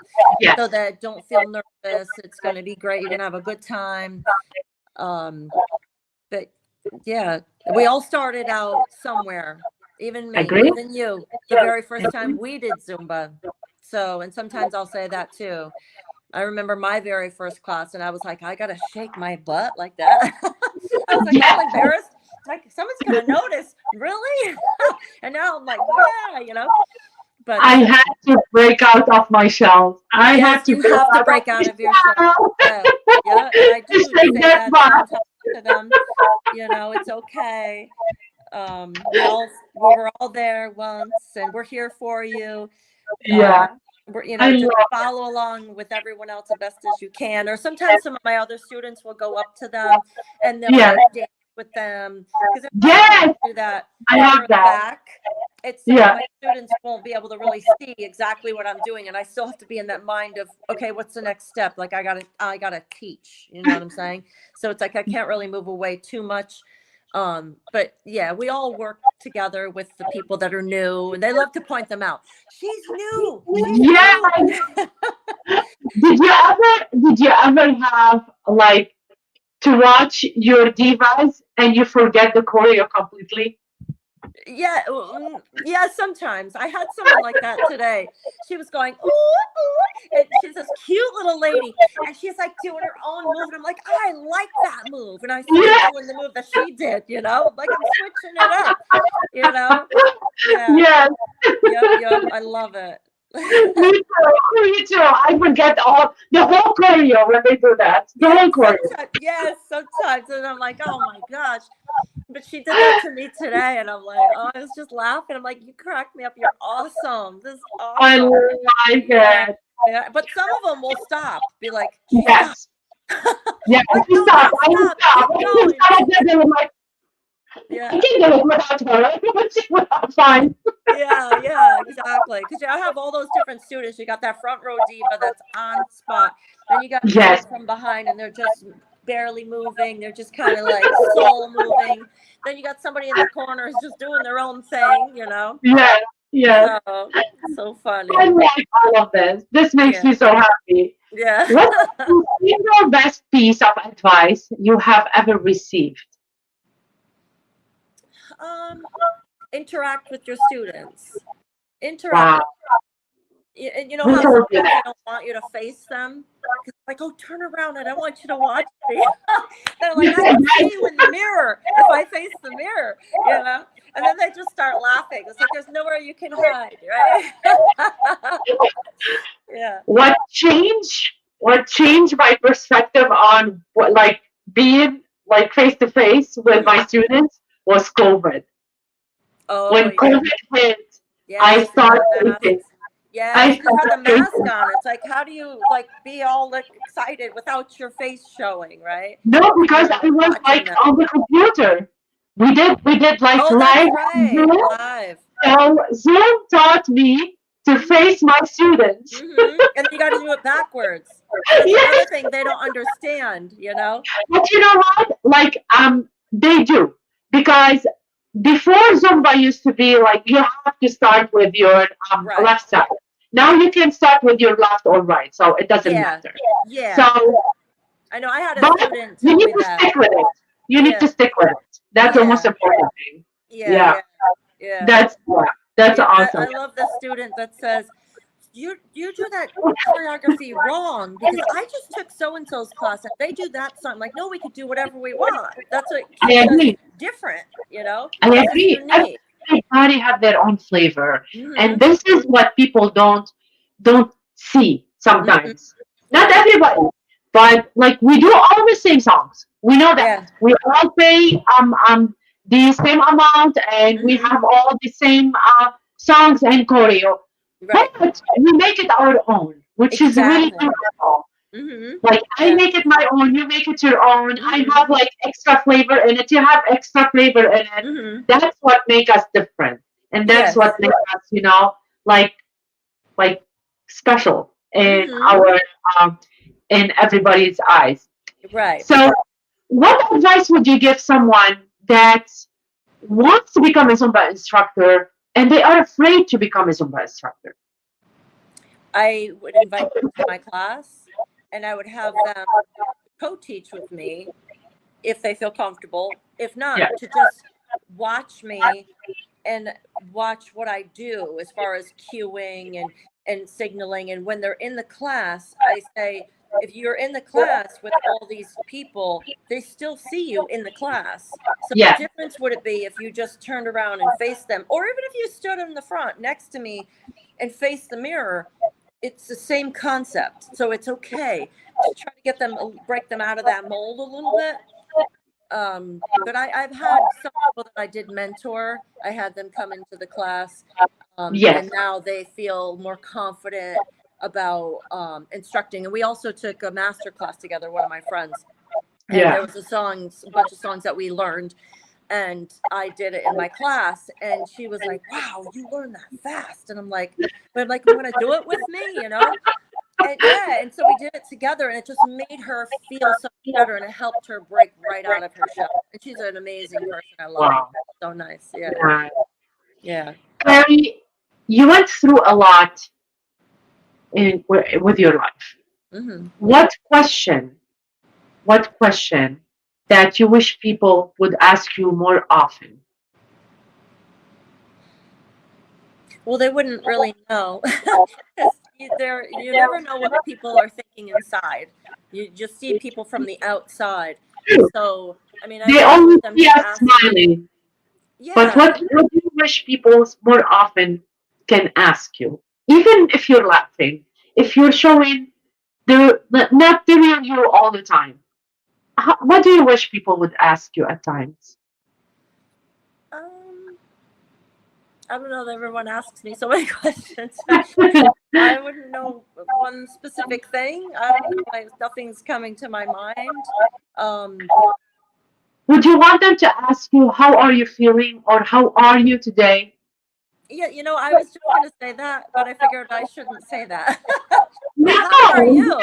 so that don't feel nervous. It's going to be great. You're going to have a good time. But yeah, we all started out somewhere. Even me, even you, the very first time we did Zumba. So, and sometimes I'll say that too. I remember my very first class, and I was like, I gotta shake my butt like that. I was like, I'm embarrassed. Like someone's gonna notice, really? And now I'm like, But I had to break out of my shell. You have to break out of your shell. Yeah, and I do say that sometimes to them. It's okay. We're all there once, and we're here for you. Just follow along with everyone else as best as you can. Or sometimes some of my other students will go up to them and they'll dance with them. Because if I do that, I have that. Back, it's my students won't be able to really see exactly what I'm doing, and I still have to be in that mind of, okay, what's the next step? Like I gotta teach. You know what I'm saying? So it's like I can't really move away too much. But yeah, we all work together with the people that are new, and they love to point them out. She's new. Did you ever have like to watch your divas and you forget the choreo completely? Yeah, sometimes. I had someone like that today. She was going, ooh, ooh, and she's this cute little lady, and she's like doing her own move, and I'm like, I like that move, and I started doing the move that she did, like I'm switching it up, Yep, I love it. Me too. I forget the whole choreo when they do that. The whole choreo. Sometimes, and I'm like, oh my gosh. But she did that to me today, and I'm like, oh, I was just laughing. I'm like, you cracked me up. You're awesome. This is I awesome. like Yeah, it. yeah. But some of them will stop. Be like, she stopped. Yes. Yeah, Like, she no, stopped. don't I will stop. stop. Keep I will going. stop. I did it like, I Yeah. can do it without her. She would have fine. Yeah, exactly. Because I have all those different students. You got that front row diva that's on spot. Then you got Yes. people from behind, and they're just barely moving. They're just kind of like soul moving. Then you got somebody in the corner who's just doing their own thing, you know. Yes. Yes. So I funny. like all of this. This makes Yeah, me so happy. yeah. What's the single best piece of advice you have ever received? um, Interact with your students. Interact. Wow. And you know Who how told you sometimes they that? don't want you to face them? 'Cause like, oh, turn around. I don't want you to watch me. They're like, I can see you in the mirror if I face the mirror, you know? And then they just start laughing. It's like there's nowhere you can hide, right? Yeah. What changed my perspective on what like being like face to face with my students was COVID. Oh, When yeah. COVID hit, I Yes, started the facing. masks. Yes, I you had the started mask facing. on. It's like, how do you like be all like excited without your face showing, right? No, When because you're I was watching like them. on the computer. We did like Oh, that's live on right. Zoom. Live. So Zoom taught me to face my students. And you got to do it backwards. So that's another Yes, thing they don't understand, you know? but you know what? Like they do because before Zumba used to be like you have to start with your Right. left side. Now you can start with your left or right, so it doesn't Yeah. matter. Yeah. So, I know I had a but student you tell need me to that. stick with it. You need Yeah. to stick with it. That's the most Yeah. important thing. Yeah. Yeah, Yeah. Yeah. that's Yeah. awesome. I love the student that says, you do that choreography wrong because I just took so and so's class and they do that song. Like, no, we could do whatever we want. That's what I keeps us agree. different, you know, I makes us agree. unique. Everybody have their own flavor, and Hmm. this is what people don't see Hmm. sometimes. Not Right. everybody, but like we do all the same songs. We know Yeah. that we all pay the same amount, and we Hmm. have all the same songs and choreo. Right. But we make it our own, which is really Exactly. beautiful. Hmm. Like I Yeah. make it my own, you make it your own. I Hmm. have like extra flavor in it. You have extra flavor in it. Hmm. That's what make us different, and that's Yes. what makes us, like like special in Hmm. our um in everybody's eyes. Right. So, what advice would you give someone that wants to become a Zumba instructor and they are afraid to become a Zumba instructor? I would invite them to my class and I would have them co-teach with me if they feel comfortable. If Yeah. not, to just watch me and watch what I do as far as cueing and signaling. And when they're in the class, I say, if you're in the class with all these people, they still see you in the class. So the Yeah. difference would it be if you just turned around and faced them, or even if you stood in the front next to me and faced the mirror, it's the same concept. So it's okay to try to get them, break them out of that mold a little bit. But I've had some people that I did mentor. I had them come into the class, Yes. and now they feel more confident about instructing. And we also took a master class together, one of my friends, and there Yeah. was a bunch of songs that we learned, and I did it in my class, and she was like, "Wow, you learned that fast!" And I'm like, "But I'm like, you want to do it with me, you know?" And yeah, and so we did it together, and it just made her feel so much better, and it helped her break right out of her shell. And she's an amazing person. I love her. Wow. So nice. Yeah, Yeah. yeah. Carrie, you went through a lot with your life. Hmm. What question that you wish people would ask you more often? Well, they wouldn't really know. 'Cause you never know what people are thinking inside. You just see people from the outside. So, I mean, I They always always want them see to us ask me, smiling, but yeah, what do you wish people more often can ask you? Even if you're laughing, if you're showing not the real you all the time. What do you wish people would ask you at times? I don't know. Everyone asks me so many questions. I wouldn't know one specific thing. I don't know. Nothing's coming to my mind. Um, Would you want them to ask you, how are you feeling, or how are you today? yeah, I was just going to say that, but I figured I shouldn't say that. No, How are you?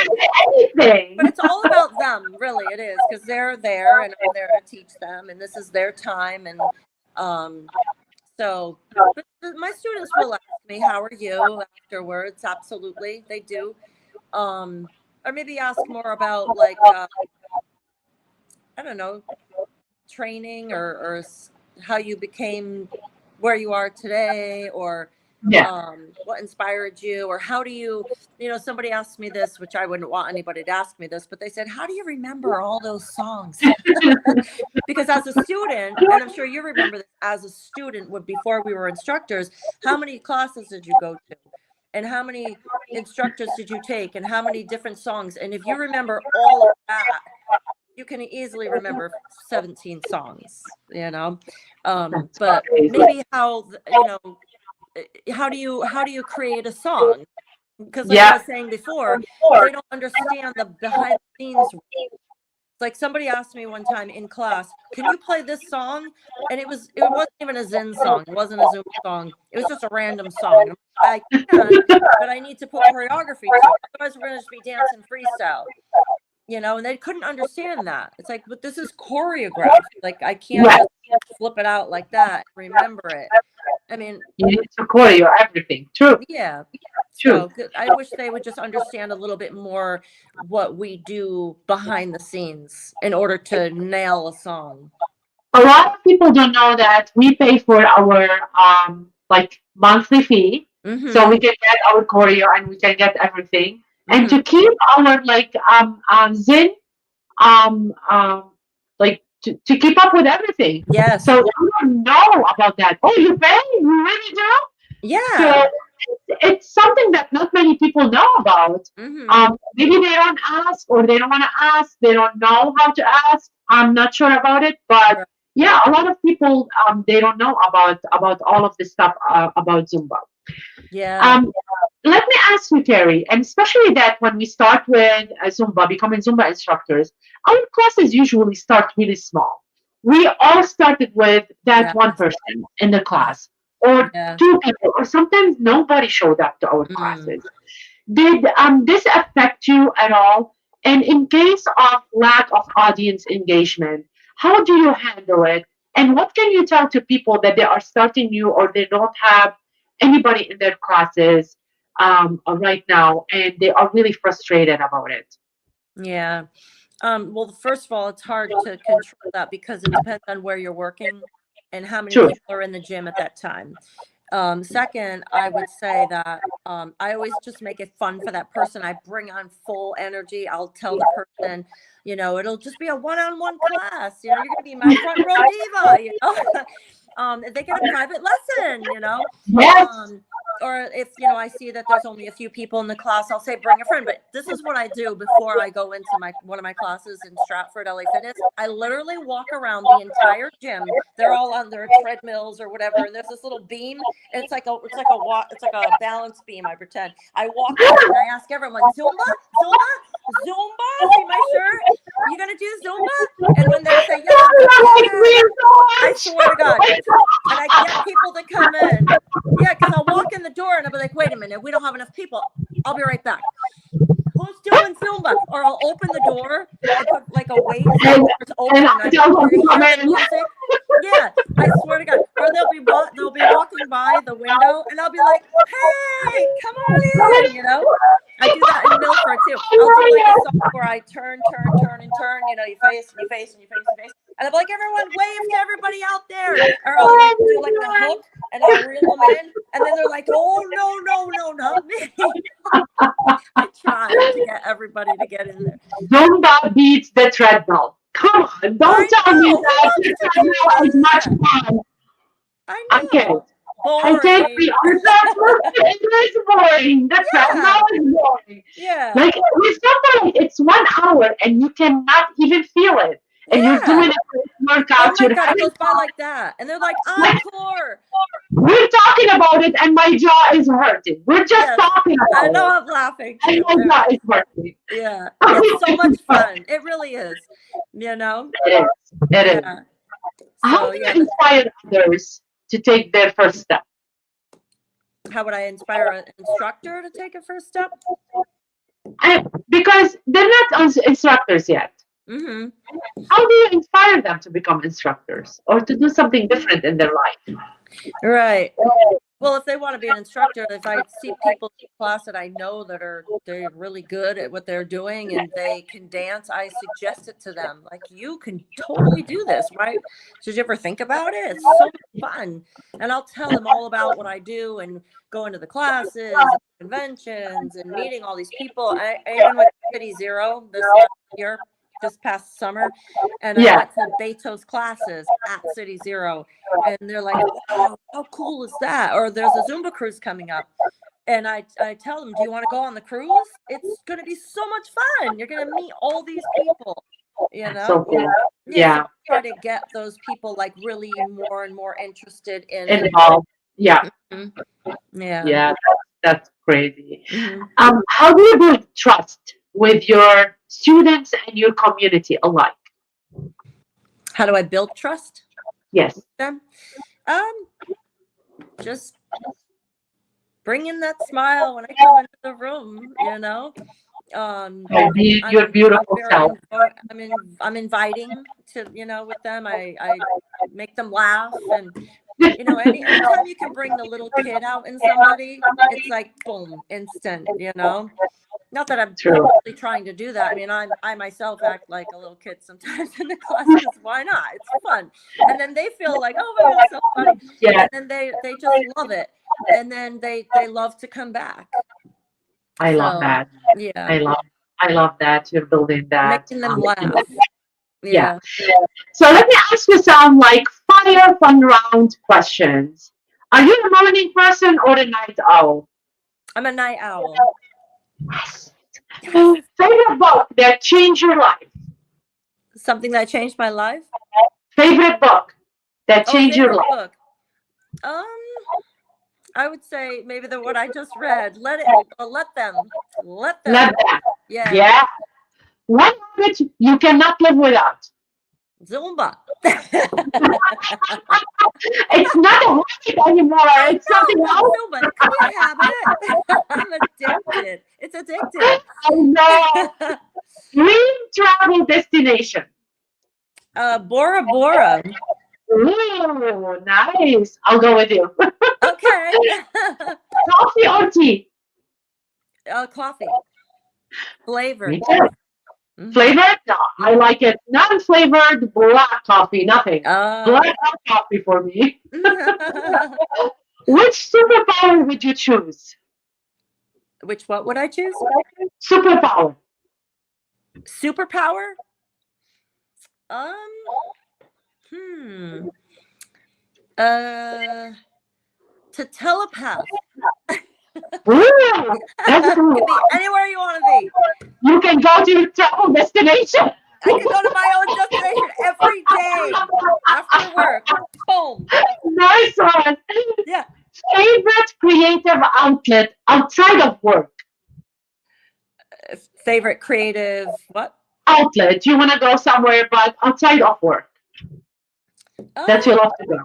anything. But it's all about them, really. It is, because they're there, and I'm there to teach them, and this is their time, and so. But my students will ask me, "How are you?" afterwards. Absolutely, they do. Or maybe ask more about like I don't know, training or how you became where you are today, or Yeah. what inspired you, or how do you, somebody asked me this, which I wouldn't want anybody to ask me this, but they said, how do you remember all those songs? Because as a student, and I'm sure you remember this, as a student, before we were instructors, how many classes did you go to? And how many instructors did you take? And how many different songs? And if you remember all of that, you can easily remember 17 songs, but maybe how do you create a song? Because like I was saying before, they don't understand the behind the scenes. Like somebody asked me one time in class, can you play this song? And it wasn't even a Zen song. It wasn't a Zumba song. It was just a random song. I can, but I need to put choreography to it. Otherwise, we're going to just be dancing freestyle. And they couldn't understand that. It's like, but this is choreographed. Like, I can't just flip it out like that. Remember it. I mean, you need to choreo everything. True. Yeah. True. So I wish they would just understand a little bit more what we do behind the scenes in order to nail a song. A lot of people don't know that we pay for our like monthly fee, so we can get our choreo and we can get everything. And to keep our like Zen like to keep up with everything. Yes. So you don't know about that. Oh, you pay? You really do? Yeah. So it's something that not many people know about. Maybe they don't ask, or they don't want to ask. They don't know how to ask. I'm not sure about it, but yeah, a lot of people they don't know about all of this stuff about Zumba. Yeah. Let me ask you, Carrie, and especially that when we start with Zumba, becoming Zumba instructors, our classes usually start really small. We all started with that one person in the class, or two people, or sometimes nobody showed up to our classes. Did this affect you at all? And in case of lack of audience engagement, how do you handle it? And what can you tell to people that they are starting new, or they don't have anybody in their classes right now, and they are really frustrated about it? Yeah. Well, first of all, it's hard to control that because it depends on where you're working and how many people are in the gym at that time. Second, I would say that I always just make it fun for that person. I bring on full energy. I'll tell the person, it'll just be a one-on-one class. You're going to be my front row diva, they get a private lesson, or if, I see that there's only a few people in the class, I'll say, bring a friend. But this is what I do before I go into one of my classes in Stratford, LA Fitness. I literally walk around the entire gym. They're all on their treadmills or whatever. And there's this little beam. And it's like a balance beam, I pretend. I walk up and I ask everyone, Zumba? See my shirt? You gonna do Zumba? And when they say, yeah, I swear to God. And I get people to come in. Yeah, because I'll walk in the door and I'll be like, wait a minute, we don't have enough people. I'll be right back. Who's doing Zumba? Or I'll open the door and put like a weight so it's open and I hear the music. Yeah, I swear to God. Or they'll be walking by the window and I'll be like, hey, come on in, I do that in Milford too. I'll do like a song where I turn, you face. And I'm like, everyone wave to everybody out there. Or I'll do like the hook and I'll reel them in. And then they're like, oh, no, not me. I try to get everybody to get in there. Zumba beats the treadmill. Come on, don't tell me that the treadmill is much fun. I know. Okay. Boring. I can't be it is boring. The treadmill is boring. Yeah. Like with Zumba, it's 1 hour and you cannot even feel it. and you're Yeah. doing a workout. Oh my You're God, it having goes by like that. And they're like, encore. we're talking about it, and my jaw is hurting. We're just Yes. talking I about know, it, I'm laughing and too. my jaw is hurting. Yeah. It's so much fun. It really is. You know? It is. It is. Yeah. How So do yeah, you inspire others to take their first step? how would I inspire an instructor to take a first step? Because they're not instructors yet. Mm-hmm. How do you inspire them to become instructors or to do something different in their life? Right. Well, if they want to be an instructor, if I see people in class that I know that they're really good at what they're doing and they can dance, I suggest it to them. Like, you can totally do this, right? Did you ever think about it? It's so much fun. And I'll tell them all about what I do and going to the classes and conventions and meeting all these people. I even went to City Zero this last year, this past summer, and I went to Beto's classes at City Zero, and they're like, wow, how cool is that? Or there's a Zumba cruise coming up, and I tell them, do you want to go on the cruise? It's going to be so much fun. You're going to meet all these people, you know? So cool. Yeah. So try to get those people like really more and more interested in it. Involved. Yeah. Mm-hmm. Yeah. Yeah, that's crazy. Mm-hmm. How do you build trust with your students and your community alike? How do I build trust? Yes. Them? Just bring in that smile when I come into the room, you know. Your beautiful self. I'm inviting to, you know, with them. I make them laugh, and you know, anytime you can bring the little kid out in somebody, it's like boom, instant, you know. Not that I'm really trying to do that. I mean, I myself act like a little kid sometimes in the class, because why not? It's fun. And then they feel like, oh my God, it's so funny. Yeah. And then they just love it. And then they love to come back. I love that. Yeah. I love that you're building that. Making them laugh. Yeah. So let me ask you some like fire fun round questions. Are you a morning person or a night owl? I'm a night owl. Favorite book that changed your life? Something that changed my life? Favorite book that changed your life? Book. I would say maybe the one I just read. Let them. Yeah. Yeah. One habit you cannot live without. Zumba. It's not a habit anymore. It's something else. Zumba. It could be a habit. I'm addicted. It's addictive. I know. Dream travel destination. Bora Bora. Ooh, nice. I'll go with you. Okay. Coffee or tea? Coffee. Flavor. Me too. Mm-hmm. Flavored? No, I like it. Non-flavored black coffee, nothing. Black coffee for me. Which superpower would you choose? Which what would I choose? Superpower. Superpower? To telepath. Ooh, that's cool. Could be anywhere you want to be. You can go to your travel destination. I can go to my own destination every day after work. Boom. Nice one. Yeah. Favorite creative outlet outside of work? Favorite creative what? Outlet. You want to go somewhere, but outside of work. That you love to go.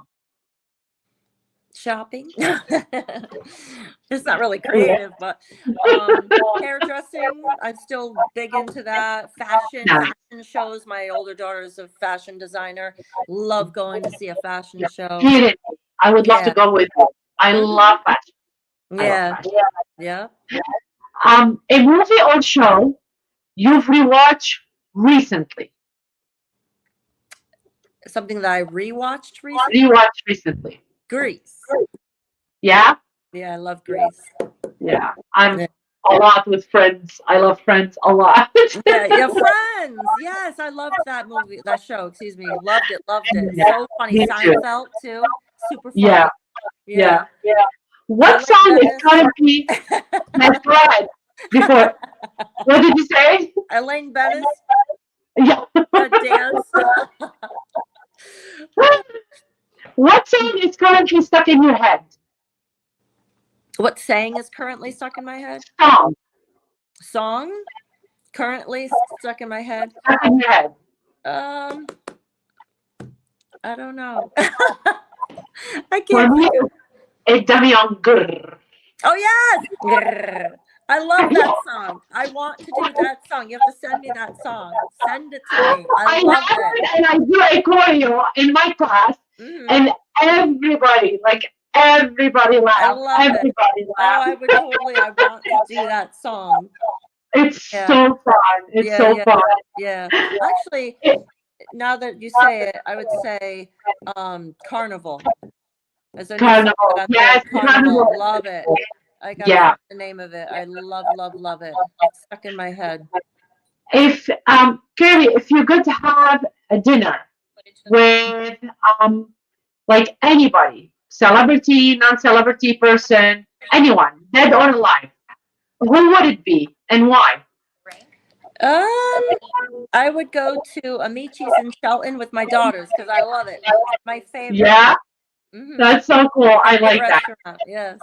Shopping. It's not really creative, but hairdressing. I'm still big into that. Fashion shows. My older daughter's a fashion designer. Love going to see a fashion show. I would love to go with you. I love fashion. Yeah. A movie or show you've rewatched recently? Something that I rewatched recently. Grease. Yeah? Yeah, I love Grease. Yeah. I'm a lot with Friends. I love Friends a lot. yeah, Friends. Yes, I loved that movie, that show, excuse me. Loved it. So funny. Seinfeld too. Super funny. Yeah. What song is currently my friend before? What did you say? Elaine Bennis. Yeah. A dance. What song is currently stuck in your head? What saying is currently stuck in my head? Song Song currently stuck in my head. stuck in your head. I don't know. I For can't me, think of. it's Damian Grrr. Oh yes! Grrr. I love that song. I want to do that song. You have to send me that song. Send it to me. I I love have it. it and I do a choreo in my class, and everybody, like everybody I laughs. love it. Everybody Oh, I laughs. would totally. I want to do that song. It's Yeah. so fun. It's Yeah, so yeah, fun. yeah. Actually, now that you say it, I would say Carnival. As a new song Carnival. that I'm Yes, doing. Carnival. Carnival. Love it. I gotta Yeah. find the name of it. I love, love, love it. It's stuck in my head. If Carrie, if you could have a dinner with like anybody, celebrity, non-celebrity person, anyone, dead or alive, who would it be and why? I would go to Amici's in Shelton with my daughters because I love it. It's my favorite. Yeah, that's so cool. I Favorite like that. restaurant. Yes.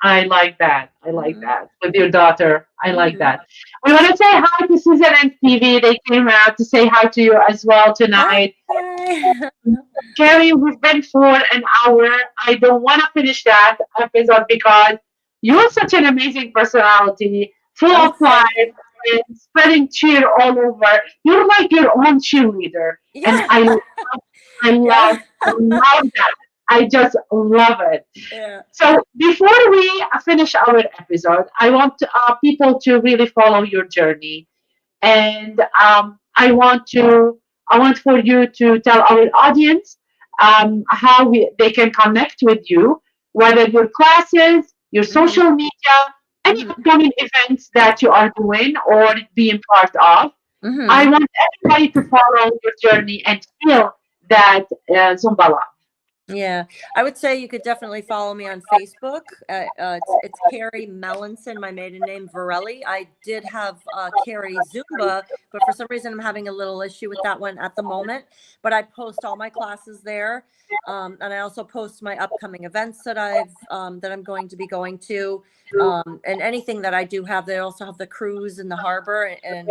I like that. I like Mhm. that. With your daughter. I like Mhm. that. We want to say hi to Susan and Stevie. They came out to say hi to you as well tonight. Hi. Carrie, we've been for an hour. I don't want to finish that episode because you're such an amazing personality, full Oh, of life and spreading cheer all over. You're like your own cheerleader. And yeah. I Yeah. love that. I just love it. Yeah. So before we finish our episode, I want people to really follow your journey, and I want for you to tell our audience how they can connect with you, whether your classes, your social media, any upcoming events that you are doing or being part of. I want everybody to follow your journey and feel that Zumba love. Yeah, I would say you could definitely follow me on Facebook. It's Carrie Melanson, my maiden name, Verrilli. I did have Carrie Zumba, but for some reason I'm having a little issue with that one at the moment. But I post all my classes there, and I also post my upcoming events that I'm going to be going to, and anything that I do have. They also have the cruise in the harbor in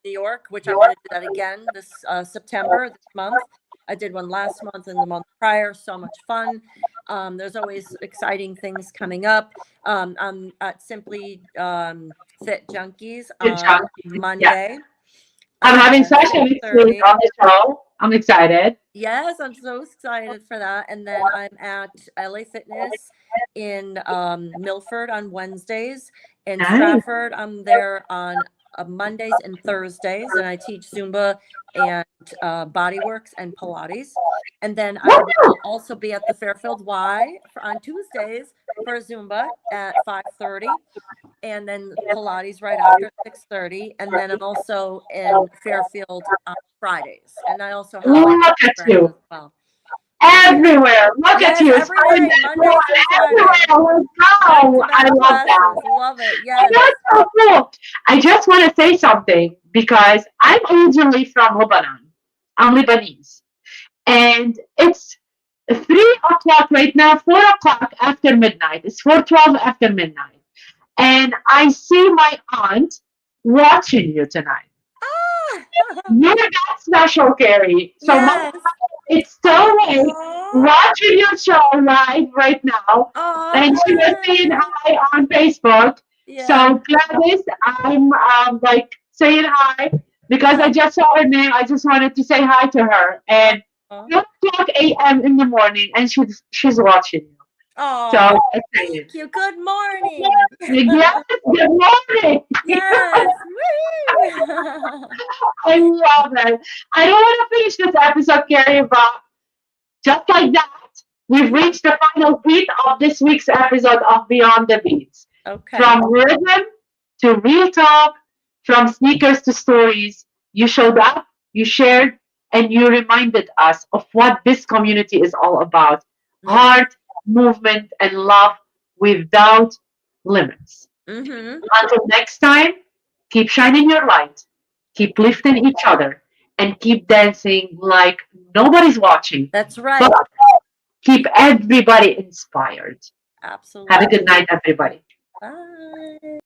New York, which I want to do that again this September, this month. I did one last month and the month prior. So much fun. There's always exciting things coming up. I'm at Simply Fit Junkies Good on job. Yeah. Monday. I'm having at session next 6:30. week on the show. I'm excited. Yes, I'm so excited for that. And then I'm at LA Fitness in Milford on Wednesdays. In Nice. Stratford, I'm there on Mondays and Thursdays, and I teach Zumba and Bodyworks and Pilates. And then I will also be at the Fairfield Y on Tuesdays for Zumba at 5:30. And then Pilates right after 6:30, and then I'm also in Fairfield on Fridays, and I also have Look at programs you. as well. Everywhere. Look Yes, at you. every day, Monday through Everywhere. Friday. Let's go. I Back-to-back love that. classes. Love it. Yes. That's so cool. I just want to say something because I'm originally from Lebanon. I'm Lebanese. And it's 3 o'clock right now, 4 o'clock after midnight. It's 4:12 after midnight. And I see my aunt watching you tonight. You're that special, Carrie. So Yes. it's so late watching your show live right now. Oh, And she was saying hi on Facebook. yeah. So Gladys, I'm like saying hi because I just saw her name. I just wanted to say hi to her. And 2 o'clock a.m. in the morning, and she's watching you. Oh, So thank you. Good morning. yes, good morning. Yes. I love it. I don't want to finish this episode, Carrie, but just like that, we've reached the final beat of this week's episode of Beyond the BeatZ. Okay. From rhythm to real talk, from sneakers to stories, you showed up, you shared, and you reminded us of what this community is all about. Heart, movement, and love without limits. Until next time, keep shining your light, keep lifting each other, and keep dancing like nobody's watching. That's right. But keep everybody inspired. Absolutely. Have a good night, everybody. Bye.